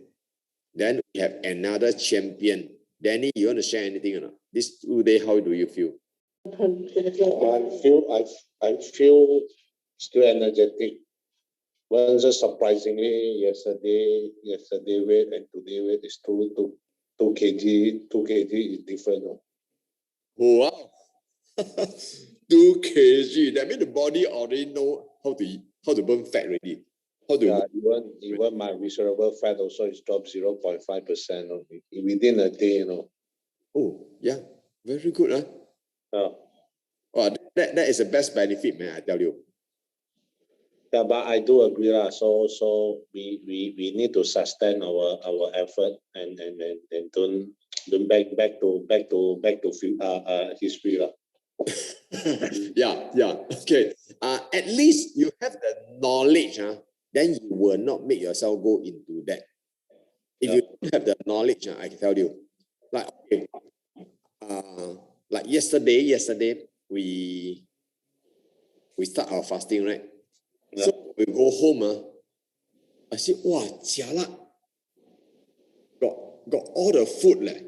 Then we have another champion. Danny, you want to share anything or not? This 2 day, how do you feel? I feel still energetic. Well, just surprisingly, yesterday weight and today weight is 2 kg. 2 kg is different. Wow. 2 kg. That means the body already know how to burn fat already. Even my visceral fat also is dropped 0.5% within a day. Oh yeah, very good. That is the best benefit, man. I tell you. Yeah, but I do agree So we need to sustain our effort and don't back to history Yeah. Okay. At least you have the knowledge. Then you will not make yourself go into that. If you don't have the knowledge, I can tell you. Like okay, like yesterday we start our fasting, right? Yeah. So we go home. I say, wow, jialat. Got got all the food leh.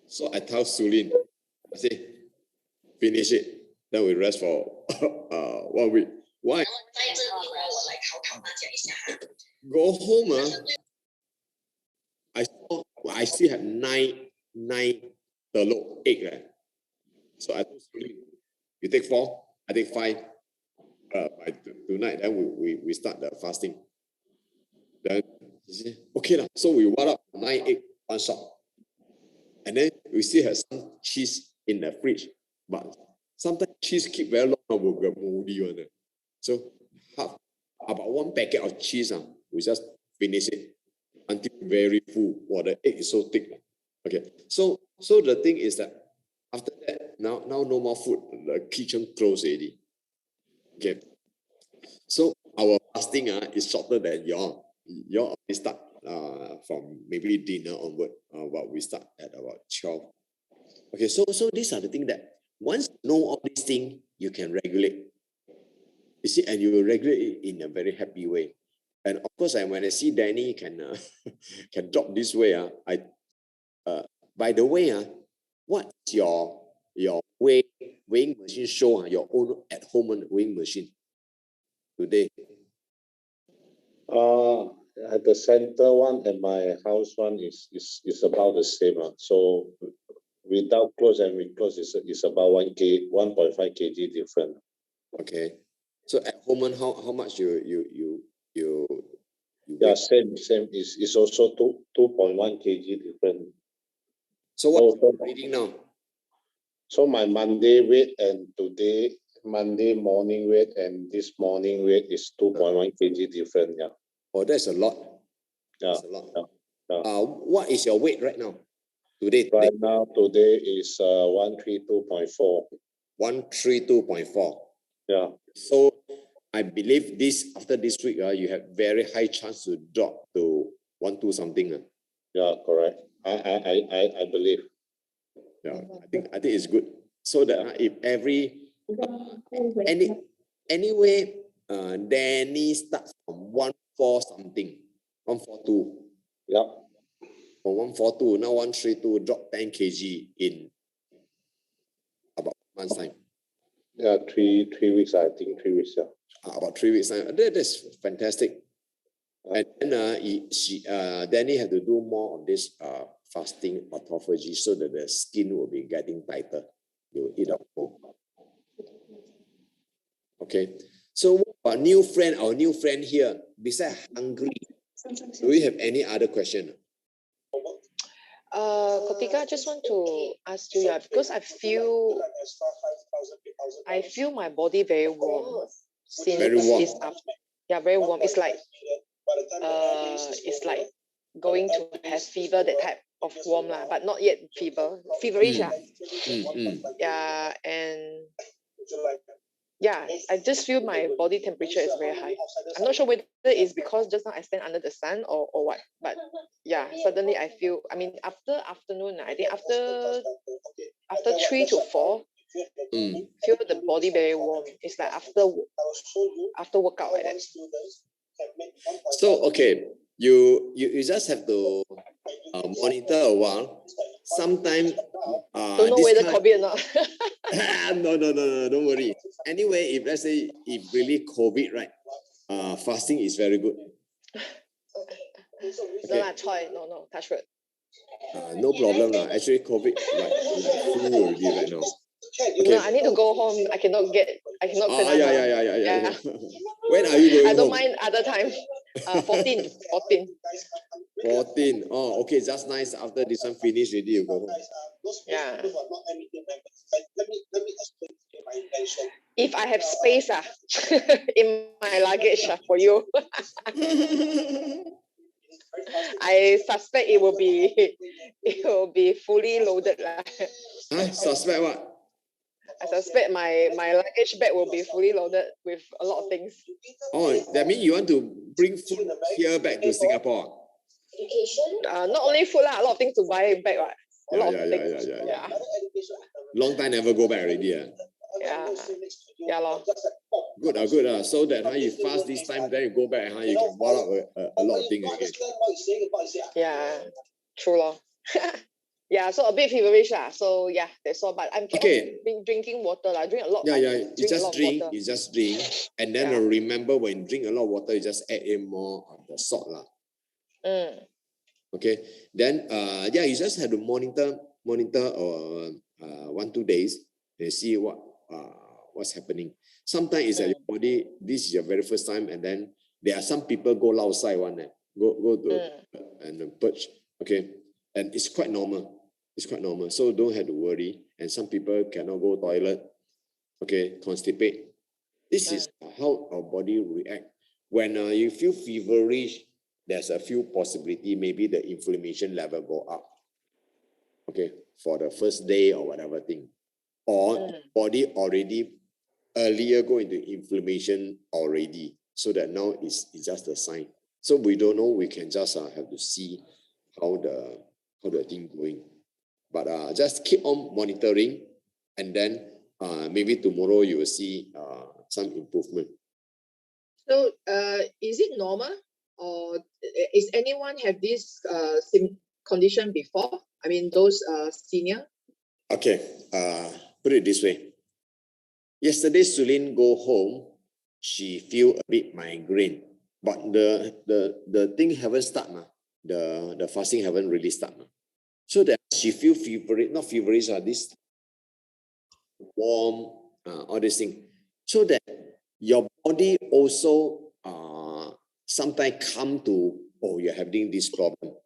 So I tell Sulin, I say, finish it. Then we rest for 1 week. Why? Go home, I still have nine telok egg. So I told Sulin, you take 4, I take 5. By tonight, then we start the fasting. Then he said, okay lah. So we wind up 9 egg, 1 shot. And then we still have some cheese in the fridge. But sometimes cheese keep very long, will get moldy one. So about 1 packet of cheese, we just finish it until very full. Wow, the egg is so thick. Okay, so the thing is that after that, now no more food. The kitchen closed already. Okay, so our fasting is shorter than your only start from maybe dinner onward. But we start at about 12. Okay, so these are the things that once you know all these things, you can regulate. You see, and you will regulate it in a very happy way. And of course, when I see Danny can drop this way, by the way, what's your weighing machine show? Your own at home weighing machine today? At the center one and my house one is about the same. So without clothes and with clothes is about 1.5 kg different. Okay. So at home, how much you yeah, same is also 2.1 kg different. So what reading now? So my Monday weight and today Monday morning weight and this morning weight is 2.1 kg different. Yeah. Oh, that's a lot. Yeah. That's a lot. Yeah. What is your weight right now? Today is 132.4. 132.4. Yeah. So I believe after this week, you have very high chance to drop to 12 something. Yeah, correct. I believe. Yeah, I think it's good. So that if anyway, Danny starts from 1.4 something, 142. Yeah. From 142, now 132, drop 10 kg in about a month's time. Yeah, 3 weeks. I think 3 weeks. Yeah. About 3 weeks time. That's fantastic. And then Danny had to do more of this fasting autophagy so that the skin will be getting tighter. You will eat up more. Okay. So our new friend here, besides hungry, do we have any other question? Kotika, I just want to ask you, because I feel my body very warm since Very warm. it's up. Yeah, very warm. It's like going to have fever, that type of warm lah, but not yet feverish lah. Yeah, and yeah, I just feel my body temperature is very high. I'm not sure whether it's because just now I stand under the sun or what, but yeah, suddenly I feel, I mean, after afternoon, I think after 3 to 4, feel the body very warm. It's like after workout like that. So okay, you just have to monitor a while. Sometimes don't know whether COVID or not. no, don't worry. Anyway, if let's say if really COVID, right, fasting is very good. Okay. No, touch wood. No problem lah. Actually, COVID like full already right now. Okay. No, I need to go home. I cannot. Yeah. When are you going home? I don't mind other time. 14. 14. Oh, okay. Just nice. After this one finish already, you go home. Yeah. If I have space in my luggage for you, I suspect it will be fully loaded lah. Suspect what? I suspect my luggage bag will be fully loaded with a lot of things. Oh, that means you want to bring food here back to Singapore? Not only food lah, a lot of things to buy back. Right? A lot of things. Yeah. Long time never go back already. Yeah, lor. Good. So that you fast this time, then you go back, you can boil up a lot of things again. Yeah. True lor. Yeah, so a bit feverish lah. So yeah, that's all. But I'm keep Okay. on drinking water lah. I drink a lot. Yeah, I yeah. You drink a just lot of drink. water. You just drink, and then Yeah. remember when you drink a lot of water, you just add in more of the salt lah. Okay. Then yeah, you just have to monitor or 1-2 days and see what's happening. Sometimes it's that your body. This is your very first time, and then there are some people go outside one, go to and purge. Okay, and it's quite normal. It's quite normal. So don't have to worry. And some people cannot go toilet. Okay, constipate. This is how our body react. When you feel feverish, there's a few possibility. Maybe the inflammation level go up. Okay, for the first day or whatever thing. Or body already earlier go into inflammation already. So that now it's just a sign. So we don't know. We can just have to see how the thing going. But just keep on monitoring, and then maybe tomorrow you will see some improvement. So is it normal, or is anyone have this condition before? I mean, those senior. Okay, put it this way. Yesterday, Sulin go home. She feel a bit migraine, but the thing haven't start ma. The fasting haven't really start ma. So that she feel feverish, not feverish, this warm, all these things. So that your body also sometimes come to, oh, you're having this problem.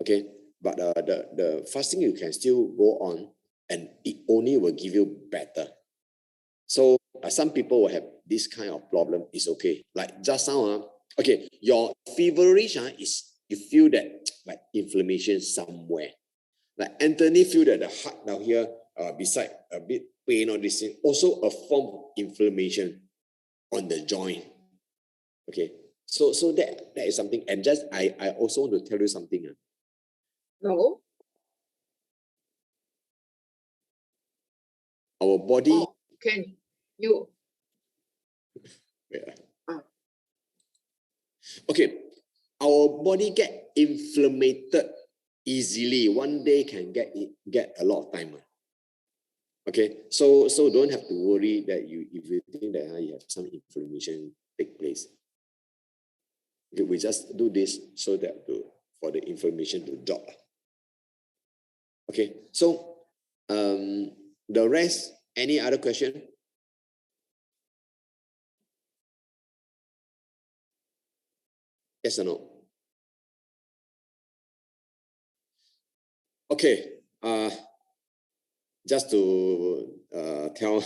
Okay, but the fasting you can still go on, and it only will give you better. So some people will have this kind of problem. It's okay. Like just now, okay, your feverish is you feel that like inflammation somewhere. Like Anthony feel that the heart down here, beside a bit pain or this thing, also a form of inflammation on the joint. Okay, so that is something. And just I also want to tell you something. No. Our body. Oh, can you? Yeah. Okay, our body get inflamed easily. One day can get a lot of time. Okay, so don't have to worry that if you think that you have some inflammation take place. Okay, we just do this so that for the inflammation to drop. Okay, so the rest, any other question? Yes or no? Okay, just to tell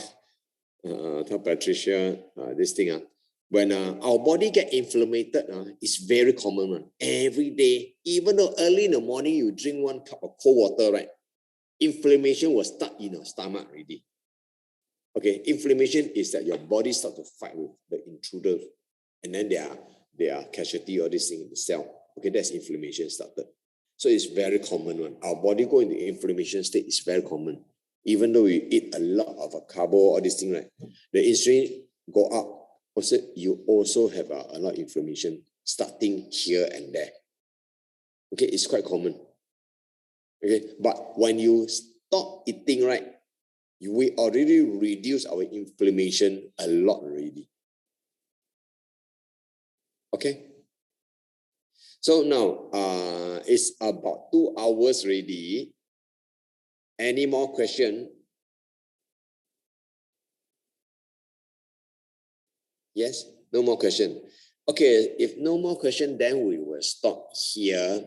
Patricia this thing. When our body get inflamed, it's very common. Every day, even though early in the morning you drink 1 cup of cold water, right? Inflammation will start in your stomach already. Okay, inflammation is that your body start to fight with the intruders, and then they are casualty or this thing in the cell. Okay, that's inflammation started. So it's very common one. Our body go into inflammation state is very common. Even though we eat a lot of carbo or this thing, right? The insulin go up. Also, you also have a lot of inflammation starting here and there. Okay, it's quite common. Okay, but when you stop eating, right, we already reduce our inflammation a lot already. Okay. So now it's about 2 hours already. Any more question? Yes, no more question. Okay, if no more question, then we will stop here.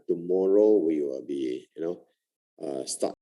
Tomorrow we will be, start